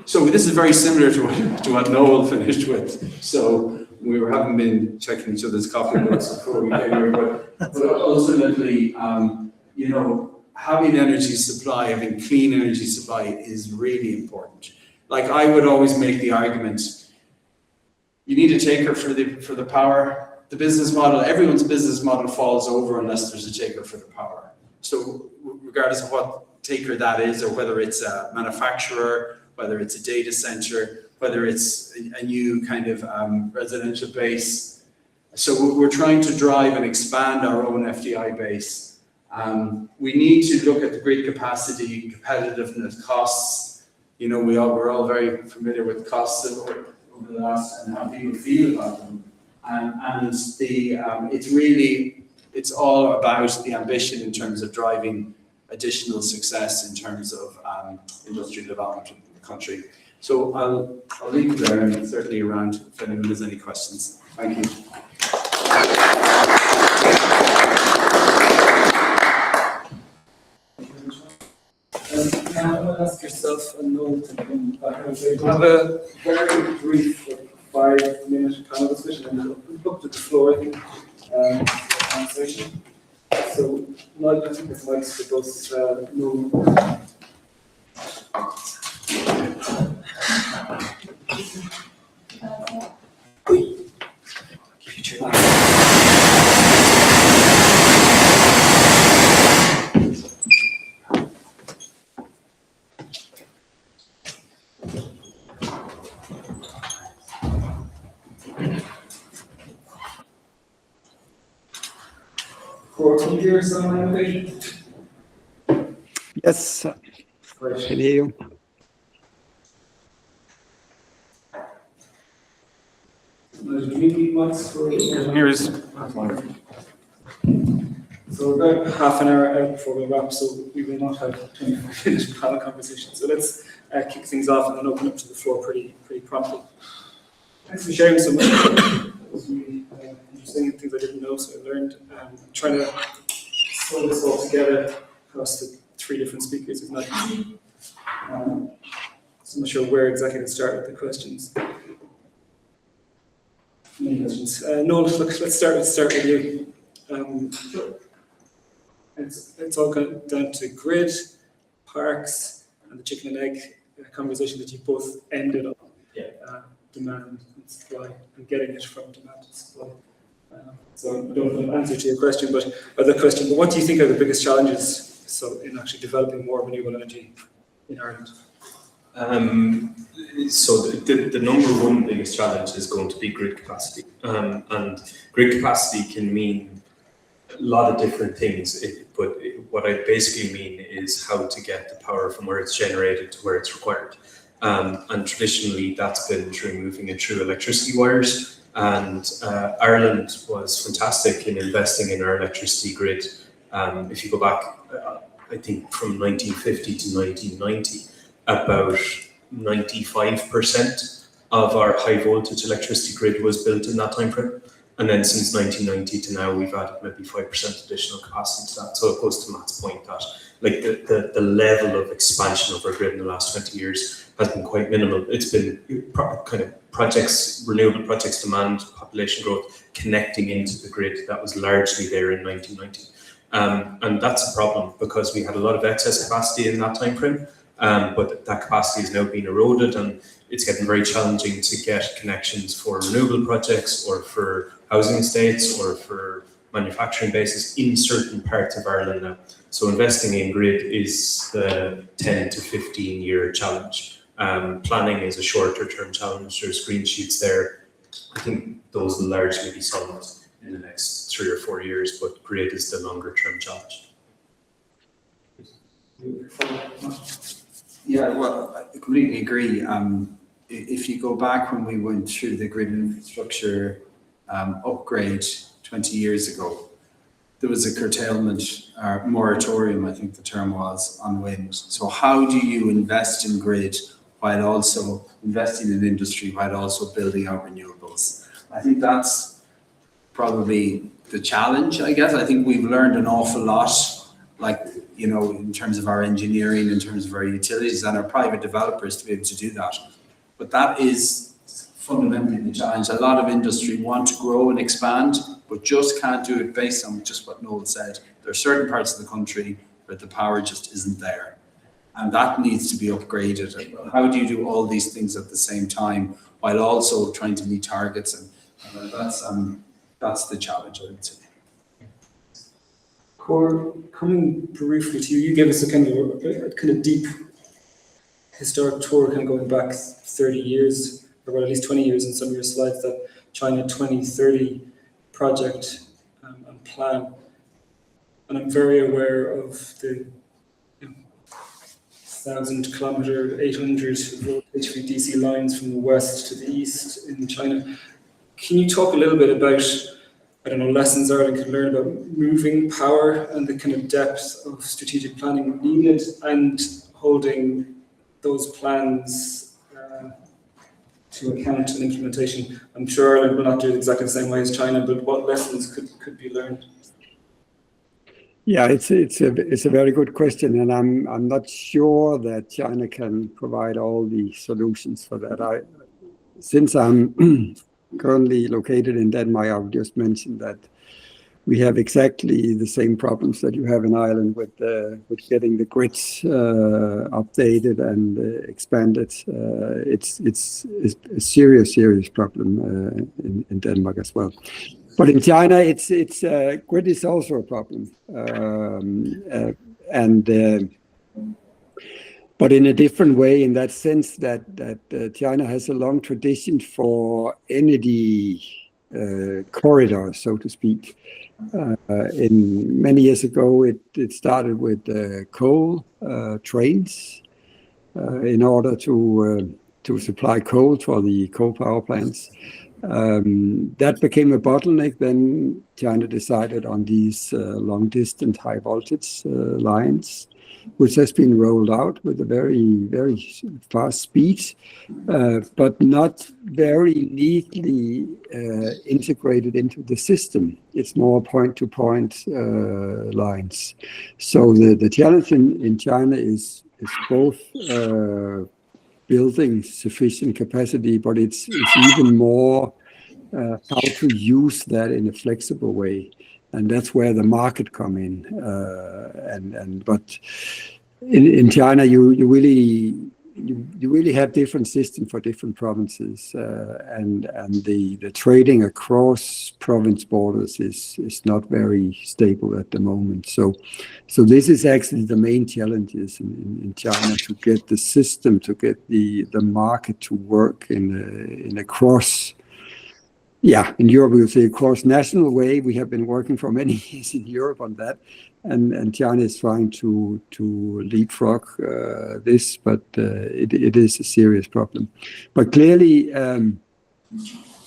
So this is very similar to what Noel finished with. So we haven't been checking each other's copy notes before we came here, but ultimately, you know, having energy supply, having clean energy supply is really important. Like I would always make the argument, you need a taker for the power. The business model, everyone's business model falls over unless there's a taker for the power. So regardless of what taker that is, or whether it's a manufacturer, whether it's a data center, whether it's a new kind of residential base. So we're trying to drive and expand our own FDI base. We need to look at the grid capacity, competitiveness, costs. You know, we're all very familiar with costs over the last and how people feel about them. And it's all about the ambition in terms of driving additional success in terms of industrial development in the country. So I'll leave it there and certainly around if anyone has any questions. Thank you. Now, I'm going to ask yourself and Noel to come back. We'll have a very brief 5-minute panel discussion and we'll look to the floor, I think, conversation. So, Noel, I think it's nice for both Noel. Can you hear some innovation? Yes, I can hear you. Community mics for here's. So we're about half an hour out before we wrap, so we will not have 25-minute panel conversation. So let's kick things off and then open up to the floor pretty promptly. Thanks for sharing so much. That was really interesting and things I didn't know, so I learned. Trying to sew this all together across the 3 different speakers is not easy. So I'm not sure where exactly to start with the questions. Many questions. Noel, let's start with you. Sure. It's all down to grid, parks, and the chicken and egg conversation that you both ended on. Yeah. Demand and supply, and getting it from demand to supply. So I don't know the answer to your question, but what do you think are the biggest challenges in actually developing more renewable energy in Ireland? So the number one biggest challenge is going to be grid capacity, and grid capacity can mean a lot of different things. But what I basically mean is how to get the power from where it's generated to where it's required. And traditionally, that's been through moving it through electricity wires. And Ireland was fantastic in investing in our electricity grid. If you go back, I think from 1950 to 1990, about 95% of our high voltage electricity grid was built in that time frame. And then since 1990 to now, we've added maybe 5% additional capacity to that. So it goes to Matt's point that like the level of expansion of our grid in the last 20 years has been quite minimal. It's been kind of projects, renewable projects, demand, population growth, connecting into the grid that was largely there in 1990. And that's a problem because we had a lot of excess capacity in that time frame, but that capacity is now being eroded, and it's getting very challenging to get connections for renewable projects or for housing estates or for manufacturing bases in certain parts of Ireland now. So investing in grid is the 10 to 15 year challenge. Planning is a shorter term challenge. There's green sheets there. I think those will largely be solved in the next 3 or 4 years, but grid is the longer term challenge. Yeah, well, I completely agree. If you go back when we went through the grid infrastructure upgrade 20 years ago, there was a curtailment, moratorium, I think the term was, on wind. So how do you invest in grid while also investing in industry, while also building out renewables? I think that's probably the challenge, I guess. I think we've learned an awful lot, like, you know, in terms of our engineering, in terms of our utilities and our private developers to be able to do that. But that is fundamentally the challenge. A lot of industry want to grow and expand, but just can't do it based on just what Noel said. There are certain parts of the country where the power just isn't there. And that needs to be upgraded. How do you do all these things at the same time while also trying to meet targets? And that's the challenge, I would say. Cor, coming briefly to you, you gave us a kind of deep historic tour, kind of going back 30 years, or at least 20 years in some of your slides, that China 2030 project and plan. And I'm very aware of the 1,000 kilometer, 800 HVDC lines from the west to the east in China. Can you talk a little bit about, I don't know, lessons Ireland can learn about moving power and the kind of depth of strategic planning needed and holding those plans to account and implementation? I'm sure Ireland will not do it exactly the same way as China, but what lessons could be learned? Yeah, it's a very good question, and I'm not sure that China can provide all the solutions for that. Since I'm currently located in Denmark, I've just mentioned that we have exactly the same problems that you have in Ireland with getting the grids updated and expanded. It's a serious problem in Denmark as well. But in China, it's grid is also a problem, but in a different way, in that sense that China has a long tradition for energy corridors, so to speak. In many years ago, it started with coal trains in order to supply coal for the coal power plants. That became a bottleneck. Then China decided on these long-distance, high-voltage lines, which has been rolled out with a very fast speed, but not very neatly integrated into the system. It's more point-to-point lines. So the challenge in China is both building sufficient capacity, but it's even more how to use that in a flexible way, and that's where the market come in. But in China, you really have different systems for different provinces, and the trading across province borders is not very stable at the moment. So this is actually the main challenges in China, to get the system, to get the market to work in a cross. Yeah, in Europe we would say cross-national way. We have been working for many years in Europe on that, and China is trying to leapfrog this, but it is a serious problem. But clearly,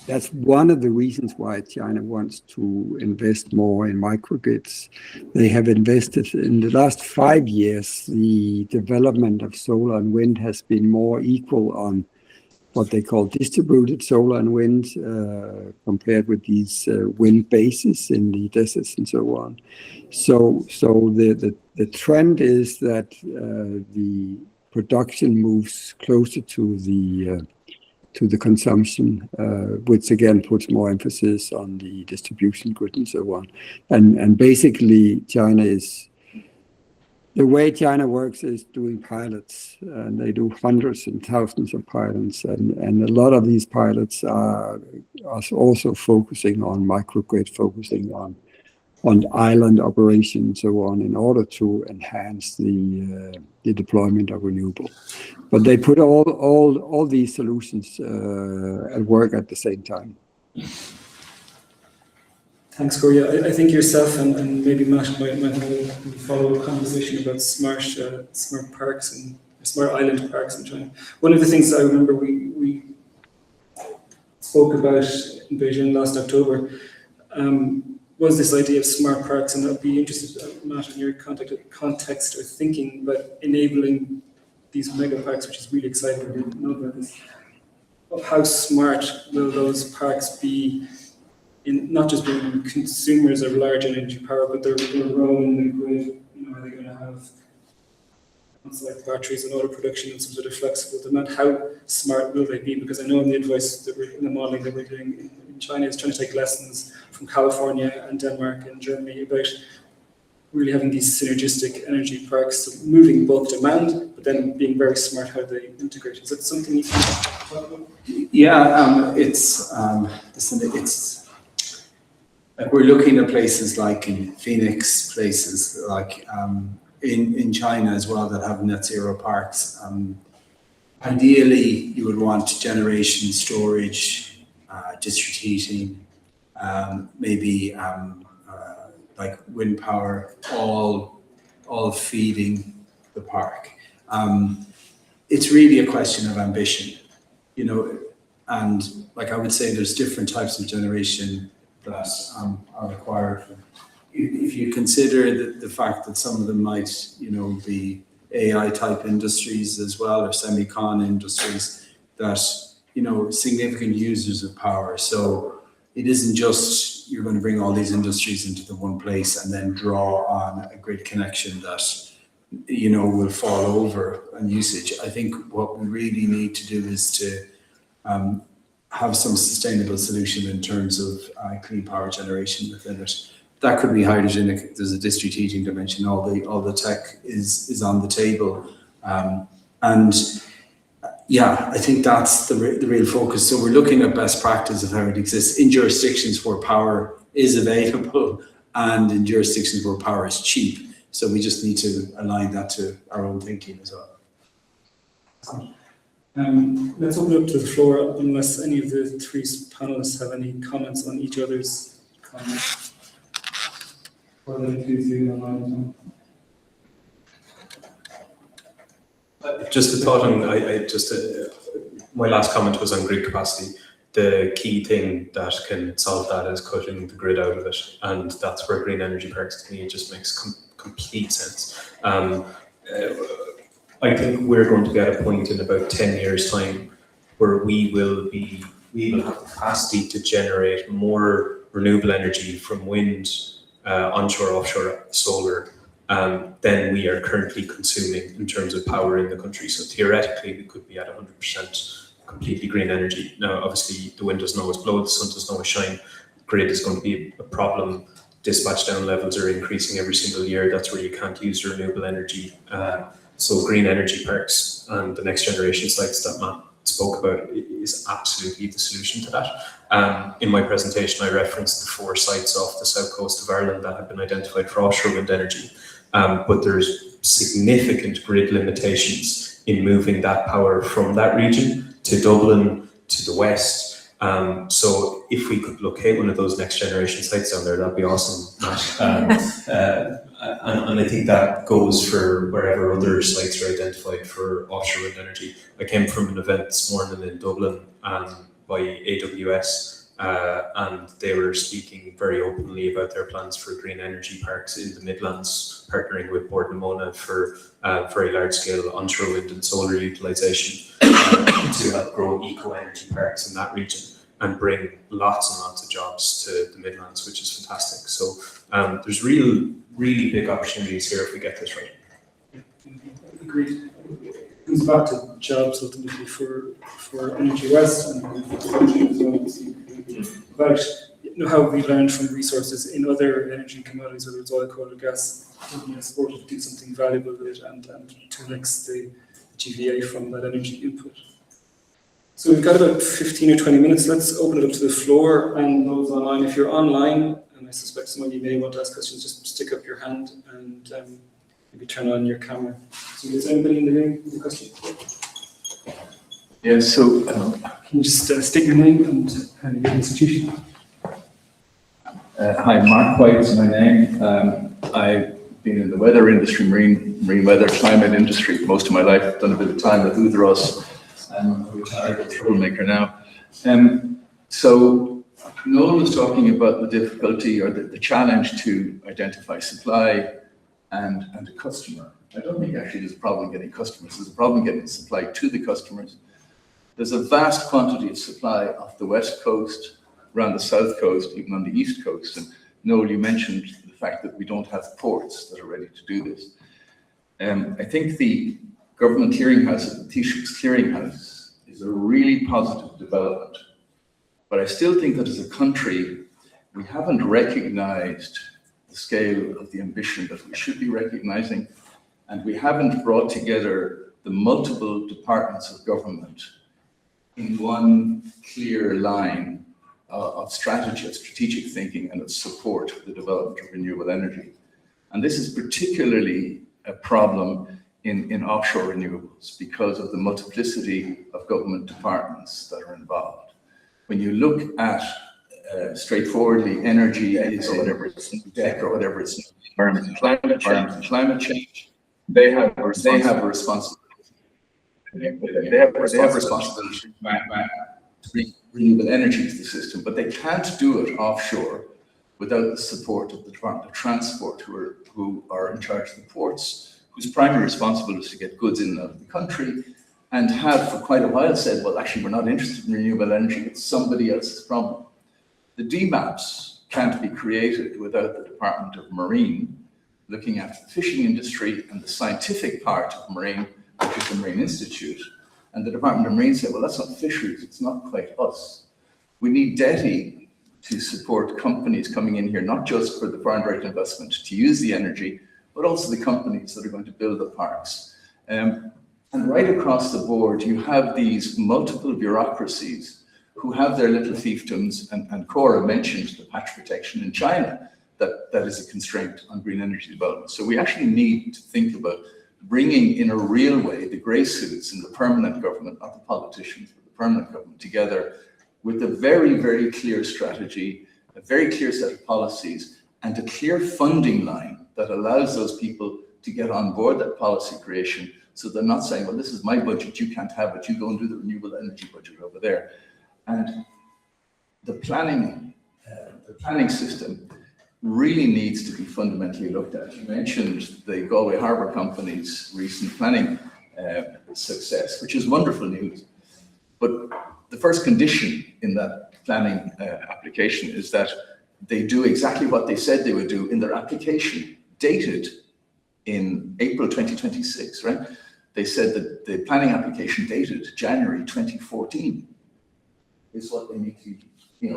that's one of the reasons why China wants to invest more in microgrids. They have invested in the last 5 years. The development of solar and wind has been more equal on what they call distributed solar and wind, compared with these wind bases in the deserts and so on. So the trend is that the production moves closer to the to the consumption, which again puts more emphasis on the distribution grid and so on. And basically, the way China works is doing pilots, and they do hundreds and thousands of pilots, and a lot of these pilots are also focusing on microgrid, focusing on island operation and so on, in order to enhance the deployment of renewable. But they put all these solutions at work at the same time. Thanks, Corey. I think yourself and maybe Matt might have a follow-up conversation about smart parks and smart island parks in China. One of the things I remember we spoke about in Beijing last October was this idea of smart parks, and I'd be interested, Matt, in your context or thinking about enabling these mega parks, which is really exciting. I didn't know about this. Of how smart will those parks be in not just being consumers of large energy power, but their role in the grid? Are they going to have like batteries and auto production and some sort of flexible demand? How smart will they be? Because I know in the advice that in the modeling that we're doing in China is trying to take lessons from California and Denmark and Germany about really having these synergistic energy parks, so moving bulk demand, but then being very smart how they integrate. Is that something you can talk about? Yeah, it's like we're looking at places like in Phoenix, places like in China as well that have net zero parks. Ideally, you would want generation, storage, district heating, maybe like wind power, all feeding the park. It's really a question of ambition, and like I would say there's different types of generation that are required. If you consider the fact that some of them might, be AI type industries as well, or semicon industries that, significant users of power. So it isn't just you're going to bring all these industries into the one place and then draw on a grid connection that, will fall over on usage. I think what we really need to do is to have some sustainable solution in terms of clean power generation within it. That could be hydrogen. There's a district heating dimension. All the tech is on the table, and I think that's the real focus. So we're looking at best practice of how it exists in jurisdictions where power is available and in jurisdictions where power is cheap. So we just need to align that to our own thinking as well. Let's open it up to the floor, unless any of the three panelists have any comments on each other's comments. Just a thought on, my last comment was on grid capacity. The key thing that can solve that is cutting the grid out of it, and that's where green energy parks, to me, it just makes complete sense. I think we're going to get a point in about 10 years' time where we will have capacity to generate more renewable energy from wind, onshore, offshore, solar, than we are currently consuming in terms of power in the country. So theoretically, we could be at 100% completely green energy. Now, obviously, the wind doesn't always blow, the sun doesn't always shine. Grid is going to be a problem. Dispatch down levels are increasing every single year. That's where you can't use renewable energy. So green energy parks and the next generation sites that Matt spoke about is absolutely the solution to that. In my presentation, I referenced the 4 sites off the south coast of Ireland that have been identified for offshore wind energy. But there's significant grid limitations in moving that power from that region to Dublin, to the west. So if we could locate one of those next generation sites down there, that'd be awesome. And I think that goes for wherever other sites are identified for offshore wind energy. I came from an event this morning in Dublin by AWS, and they were speaking very openly about their plans for green energy parks in the Midlands, partnering with Bord na Móna for very large scale onshore wind and solar utilisation to help grow eco-energy parks in that region and bring lots and lots of jobs to the Midlands, which is fantastic. So there's really big opportunities here if we get this right. Agreed. comes back to jobs ultimately for Energy West and for the country as well. About how we learned from resources in other energy commodities, whether it's oil, coal, or gas, support to do something valuable with it and to mix the GVA from that energy input. So we've got about 15 or 20 minutes. Let's open it up to the floor and those online. If you're online, and I suspect some of you may want to ask questions, just stick up your hand and maybe turn on your camera. So is anybody in the room with a question? Yeah, so Can you just state your name and your institution? hi, Mark White is my name. I've been in the weather industry, marine weather, climate industry most of my life. I've done a bit of time with Udros. I'm a retired troublemaker now. So Noel was talking about the difficulty or the challenge to identify supply and a customer. I don't think actually there's a problem getting customers. There's a problem getting supply to the customers. There's a vast quantity of supply off the west coast, around the south coast, even on the east coast. And Noel, you mentioned the fact that we don't have ports that are ready to do this. I think the government clearinghouse, the Taoiseach's clearinghouse, is a really positive development. But I still think that as a country, we haven't recognized the scale of the ambition that we should be recognizing, and we haven't brought together the multiple departments of government in one clear line of strategy, of strategic thinking, and of support for the development of renewable energy. And this is particularly a problem in offshore renewables because of the multiplicity of government departments that are involved. When you look at straightforwardly energy or whatever it's DEC or whatever it's environment and climate change, they have a responsibility. They have a responsibility to bring renewable energy to the system, but they can't do it offshore without the support of the Department of Transport, who are in charge of the ports, whose primary responsibility is to get goods in and out of the country, and have for quite a while said, well, actually, we're not interested in renewable energy, it's somebody else's problem. The DMAPs can't be created without the Department of Marine looking after the fishing industry and the scientific part of marine, which is the Marine Institute. And the Department of Marine said, well, that's not fisheries, it's not quite us. We need DETI to support companies coming in here, not just for the foreign direct investment to use the energy, but also the companies that are going to build the parks. And right across the board, you have these multiple bureaucracies who have their little fiefdoms, and Cora mentioned the patch protection in China, that is a constraint on green energy development. So we actually need to think about bringing in a real way the grey suits in the permanent government, not the politicians, but the permanent government together with a very, very clear strategy, a very clear set of policies, and a clear funding line that allows those people to get on board that policy creation. So they're not saying, well, this is my budget, you can't have it, you go and do the renewable energy budget over there. And the planning system really needs to be fundamentally looked at. You mentioned the Galway Harbour Company's recent planning success, which is wonderful news. But the first condition in that planning application is that they do exactly what they said they would do in their application, dated in April 2026, right? They said that the planning application dated January 2014 is what they need to be,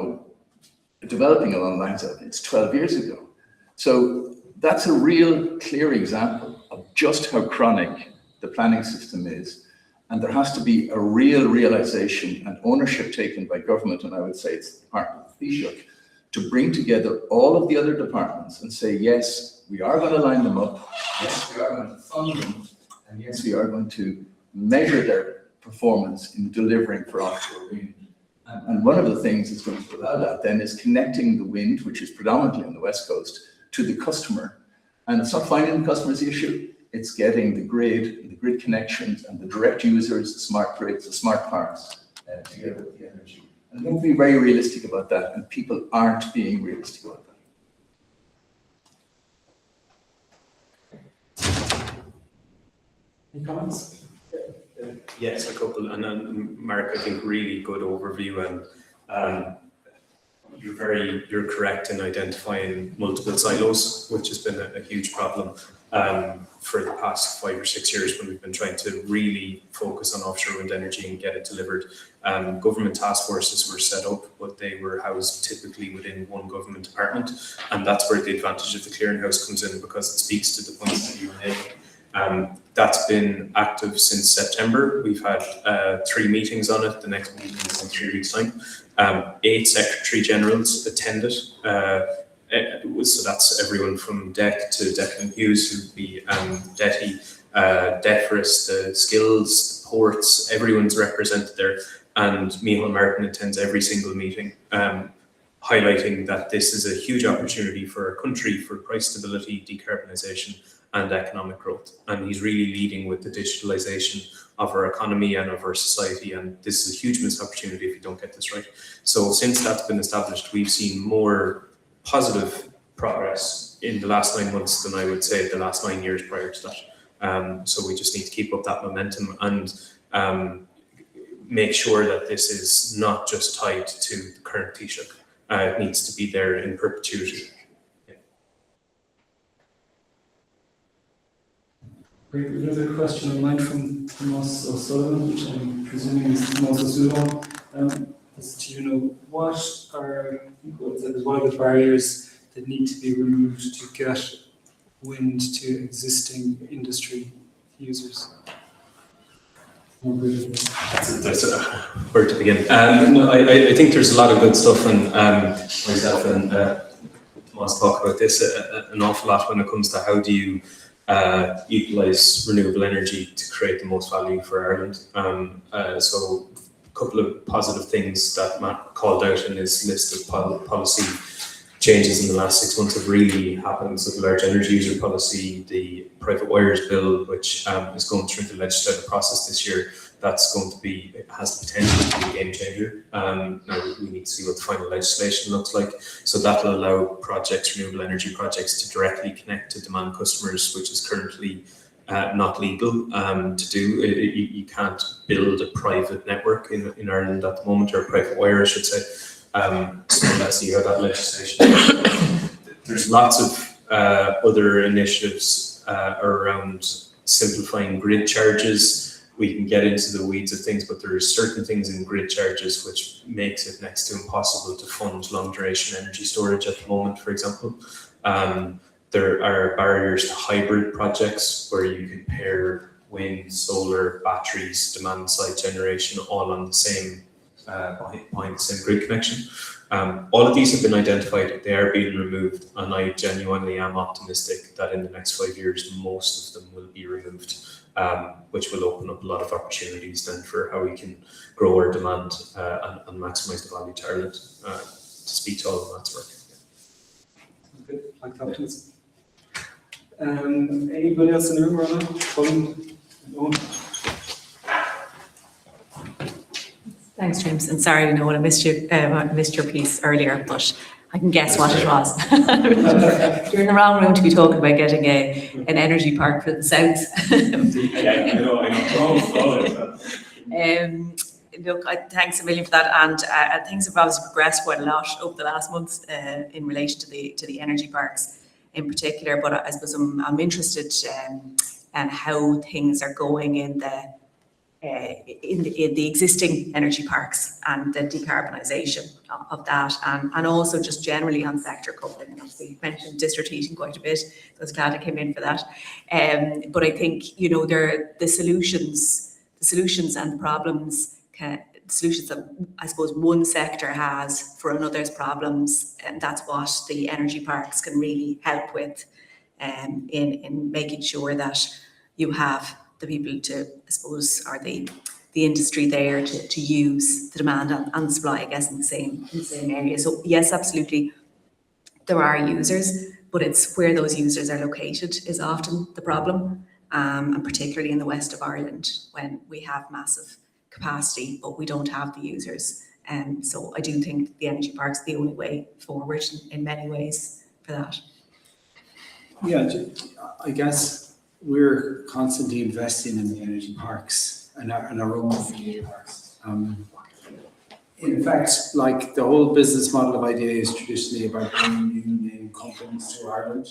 developing along the lines of. It's 12 years ago. So that's a real clear example of just how chronic the planning system is. And there has to be a real realization and ownership taken by government, and I would say it's the Department of Taoiseach, to bring together all of the other departments and say, yes, we are going to line them up, yes, we are going to fund them, and yes, we are going to measure their performance in delivering for offshore wind. And one of the things that's going to allow that then is connecting the wind, which is predominantly on the west coast, to the customer. And it's not finding the customer's issue, it's getting the grid connections and the direct users, the smart grids, the smart parks together with the energy. And we have to be very realistic about that, and people aren't being realistic about that. Any comments? Yes, a couple, and then Mark, I think really good overview, and you're correct in identifying multiple silos, which has been a huge problem for the past 5 or 6 years when we've been trying to really focus on offshore wind energy and get it delivered. Government task forces were set up, but they were housed typically within one government department, and that's where the advantage of the clearinghouse comes in, because it speaks to the points that you make. That's been active since September. We've had 3 meetings on it. The next meeting is in 3 weeks' time. 8 Secretary Generals attended. So that's everyone from DEC to Declan Hughes, who'd be DETI, DEFRIS, the skills, the ports, everyone's represented there. And Micheál Martin attends every single meeting, highlighting that this is a huge opportunity for our country for price stability, decarbonisation, and economic growth. And he's really leading with the digitalisation of our economy and of our society. And this is a huge missed opportunity if you don't get this right. So since that's been established, we've seen more positive progress in the last 9 months than I would say the last 9 years prior to that. So we just need to keep up that momentum and make sure that this is not just tied to the current Taoiseach. It needs to be there in perpetuity. Great. We have another question online from Moss O'Sullivan, which I'm presuming is Moss O'Sullivan. Do you know what are one of the barriers that need to be removed to get wind to existing industry users? That's where to begin. No, I think there's a lot of good stuff, and myself and Tomas talk about this an awful lot when it comes to how do you utilise renewable energy to create the most value for Ireland. So a couple of positive things that Matt called out in his list of policy changes in the last 6 months have really happened. So the large energy user policy, the private wires bill, which is going through the legislative process this year, that's going to be, it has the potential to be a game changer. Now we need to see what the final legislation looks like. So that will allow projects, renewable energy projects, to directly connect to demand customers, which is currently not legal to do. You can't build a private network in Ireland at the moment, or a private wire, I should say. So let's see how that legislation goes. There's lots of other initiatives around simplifying grid charges. We can get into the weeds of things, but there are certain things in grid charges which makes it next to impossible to fund long duration energy storage at the moment, for example. There are barriers to hybrid projects where you can pair wind, solar, batteries, demand side generation all on the same point, same grid connection. All of these have been identified, they are being removed, and I genuinely am optimistic that in the next 5 years, most of them will be removed, which will open up a lot of opportunities then for how we can grow our demand and maximise the value to Ireland, to speak to all of Matt's work. Good, like that. Anybody else in the room right now? Colin? No? Thanks, James, and sorry, I know I missed your piece earlier, but I can guess what it was. You're in the wrong room to be talking about getting an energy park for the south. Yeah, I know. Look, thanks a million for that, and things have obviously progressed quite a lot over the last months in relation to the energy parks in particular. But I suppose I'm interested in how things are going in the existing energy parks and the decarbonisation of that, and also just generally on sector coupling. And obviously you mentioned district heating quite a bit, so I was glad I came in for that. But I think, the solutions and the problems, solutions that I suppose one sector has for another's problems, and that's what the energy parks can really help with, in making sure that you have the people to, I suppose, or the industry there to use the demand and supply, I guess, in the same area. So yes, absolutely, there are users, but it's where those users are located is often the problem, and particularly in the west of Ireland when we have massive capacity, but we don't have the users. So I do think the energy park's the only way forward in many ways for that. Yeah, I guess we're constantly investing in the energy parks and our own energy parks. in effect, like the whole business model of IDA is traditionally about bringing new companies to Ireland.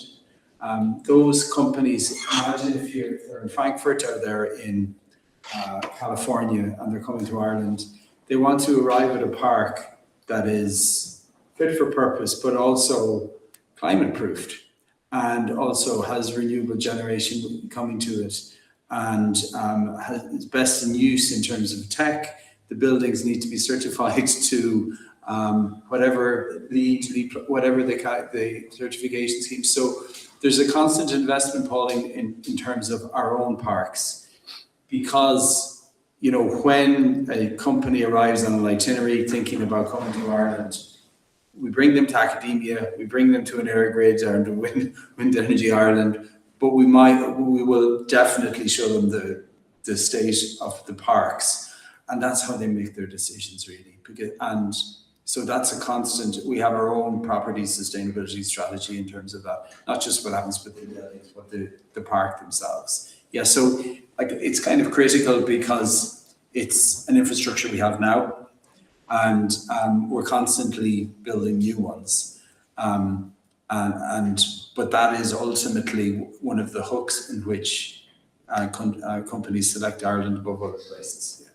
Those companies, imagine if they're in Frankfurt or they're in California and they're coming to Ireland, they want to arrive at a park that is fit for purpose, but also climate proofed, and also has renewable generation coming to it, and is best in use in terms of tech. The buildings need to be certified to whatever the certification scheme. So there's a constant investment, Pauline, in terms of our own parks, because when a company arrives on an itinerary thinking about coming to Ireland, we bring them to academia, we bring them to an air-grade or to Wind Energy Ireland, but we will definitely show them the state of the parks. And that's how they make their decisions, really. And so that's a constant. We have our own property sustainability strategy in terms of that, not just what happens with the buildings, but the park themselves. Yeah, so it's kind of critical because it's an infrastructure we have now, and we're constantly building new ones. But that is ultimately one of the hooks in which companies select Ireland above other places. Yeah.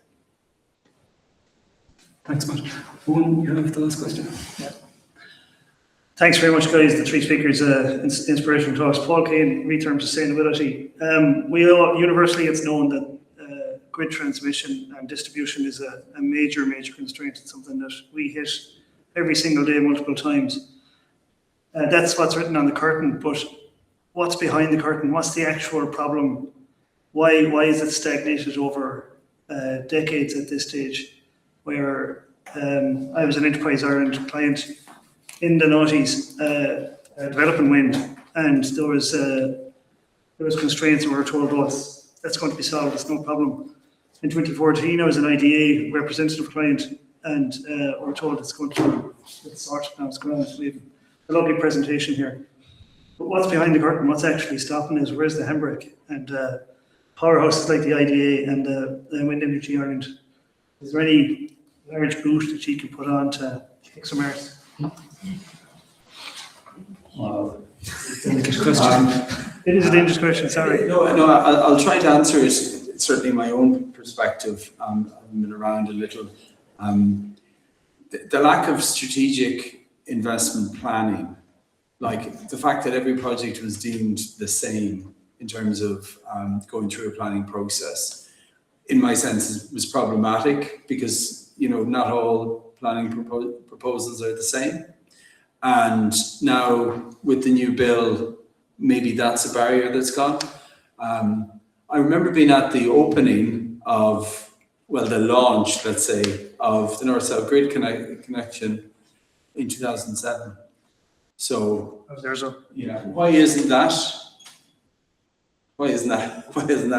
Thanks, Matt. Owen, you have the last question. Yeah. Thanks very much, guys. The three speakers, inspirational talks. Paul Kane, return sustainability. Universally, it's known that grid transmission and distribution is a major constraint. It's something that we hit every single day, multiple times. That's what's written on the curtain, but what's behind the curtain? What's the actual problem? Why is it stagnated over decades at this stage? Where I was an Enterprise Ireland client in the noughties, developing wind, and there was constraints, and we were told, oh, that's going to be solved, it's no problem. In 2014, I was an IDA representative client, and we were told it's going to get sorted now, it's going to leave a lovely presentation here. But what's behind the curtain, what's actually stopping is, where's the handbrake? And powerhouses like the IDA and the Wind Energy Ireland, is there any large boot that you can put on to kick some arse? Wow. It's a dangerous question. It is a dangerous question, sorry. No, I'll try to answer it. Certainly my own perspective. I've been around a little. The lack of strategic investment planning, like the fact that every project was deemed the same in terms of going through a planning process, in my sense, was problematic, because not all planning proposals are the same. And now with the new bill, maybe that's a barrier that's gone. I remember being at the opening of, the launch, let's say, of the North-South Grid connection in 2007. So, why isn't that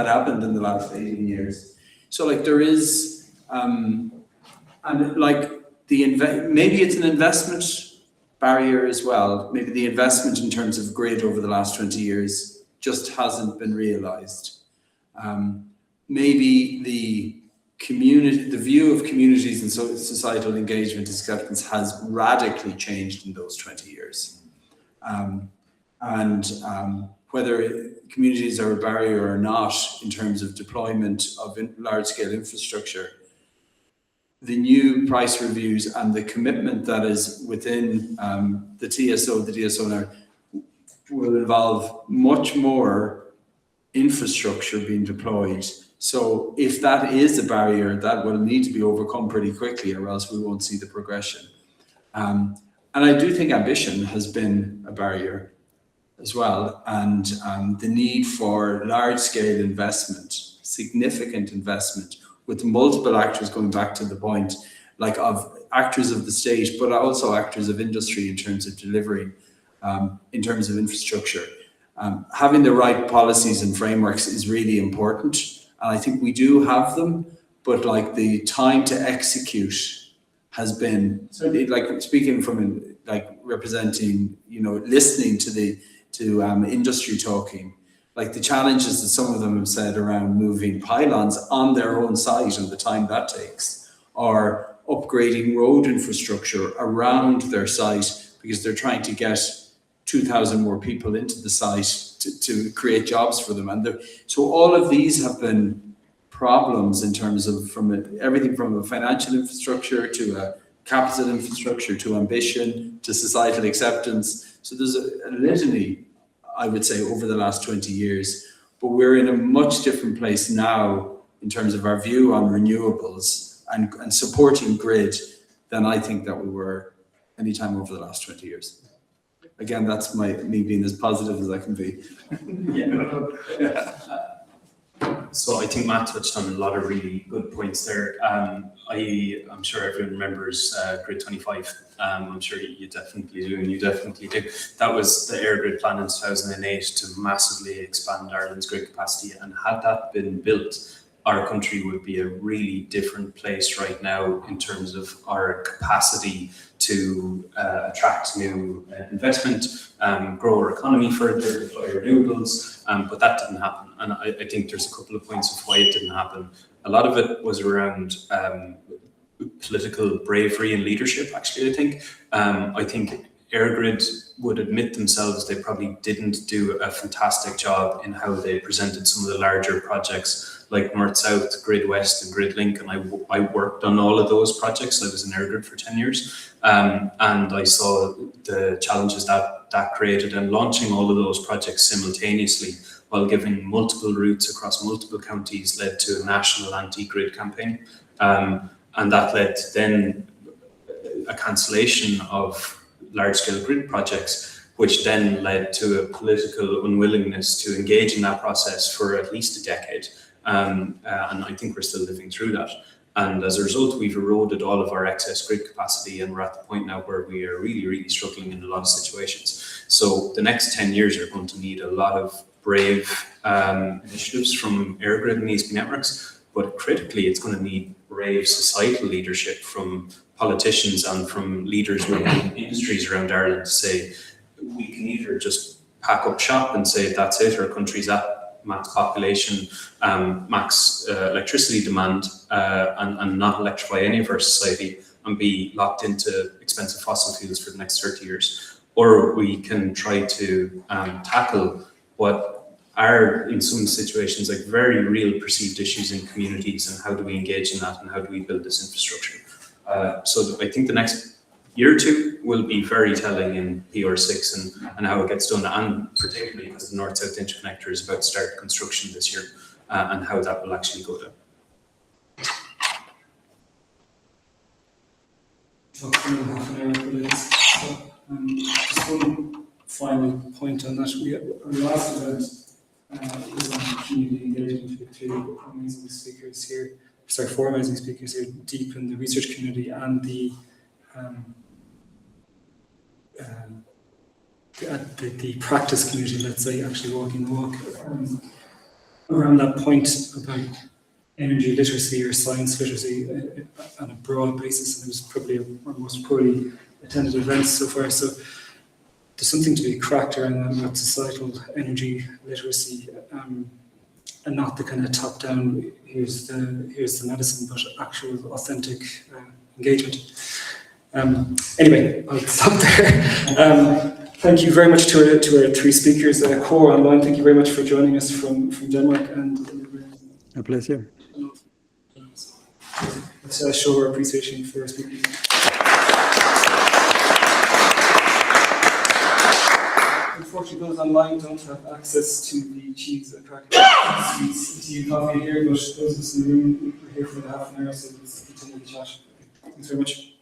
happened in the last 18 years? So there is, maybe it's an investment barrier as well. Maybe the investment in terms of grid over the last 20 years just hasn't been realised. Maybe the view of communities and societal engagement acceptance has radically changed in those 20 years. Whether communities are a barrier or not in terms of deployment of large-scale infrastructure, the new price reviews and the commitment that is within the DSO now will involve much more infrastructure being deployed. So if that is a barrier, that will need to be overcome pretty quickly, or else we won't see the progression. And I do think ambition has been a barrier as well, and the need for large-scale investment, significant investment, with multiple actors, going back to the point, of actors of the state, but also actors of industry in terms of delivering, in terms of infrastructure. Having the right policies and frameworks is really important, and I think we do have them, but the time to execute has been, speaking from representing, listening to industry talking, the challenges that some of them have said around moving pylons on their own site and the time that takes, or upgrading road infrastructure around their site because they're trying to get 2,000 more people into the site to create jobs for them. And so all of these have been problems in terms of everything from a financial infrastructure to a capital infrastructure to ambition to societal acceptance. So there's a litany, I would say, over the last 20 years. But we're in a much different place now in terms of our view on renewables and supporting grid than I think that we were any time over the last 20 years. Again, that's me being as positive as I can be. So I think Matt touched on a lot of really good points there. I'm sure everyone remembers Grid 25. I'm sure you definitely do, and you definitely do. That was the Air Grid plan in 2008 to massively expand Ireland's grid capacity. And had that been built, our country would be a really different place right now in terms of our capacity to attract new investment, grow our economy further, deploy renewables, but that didn't happen. And I think there's a couple of points of why it didn't happen. A lot of it was around political bravery and leadership, actually, I think. I think EirGrid would admit themselves they probably didn't do a fantastic job in how they presented some of the larger projects like North-South, Grid West and Grid Link, and I worked on all of those projects. I was in EirGrid for 10 years, and I saw the challenges that created, and launching all of those projects simultaneously while giving multiple routes across multiple counties led to a national anti-grid campaign, and that led to then a cancellation of large-scale grid projects, which then led to a political unwillingness to engage in that process for at least a decade. And I think we're still living through that. And as a result, we've eroded all of our excess grid capacity, and we're at the point now where we are really, really struggling in a lot of situations. So the next 10 years are going to need a lot of brave initiatives from EirGrid and ESB networks, but critically, it's going to need brave societal leadership from politicians and from leaders within industries around Ireland to say, we can either just pack up shop and say, that's it, our country's at max population, max electricity demand, and not electrify any of our society and be locked into expensive fossil fuels for the next 30 years. Or we can try to tackle what are, in some situations, like very real perceived issues in communities, and how do we engage in that, and how do we build this infrastructure. So I think the next year or two will be very telling in PR6 and how it gets done, and particularly because the North-South Interconnector is about to start construction this year, and how that will actually go down. Talk for half an hour, please. Just one final point on that. Our last event was on community engagement with two amazing speakers here. Sorry, four amazing speakers here, deep in the research community and the practice community, let's say, actually walking the walk. Around that point about energy literacy or science literacy on a broad basis, and it was probably one of the most poorly attended events so far. So there's something to be cracked around that about societal energy literacy, and not the kind of top-down, here's the medicine, but actual authentic engagement. Anyway, I'll stop there. Thank you very much to our three speakers. Core Online, thank you very much for joining us from Denmark. And A pleasure. Let's show our appreciation for our speakers. Unfortunately, those online don't have access to the cheese and crackers, sweets, tea and coffee here, but those of us in the room are here for the half an hour, so let's continue the chat. Thanks very much.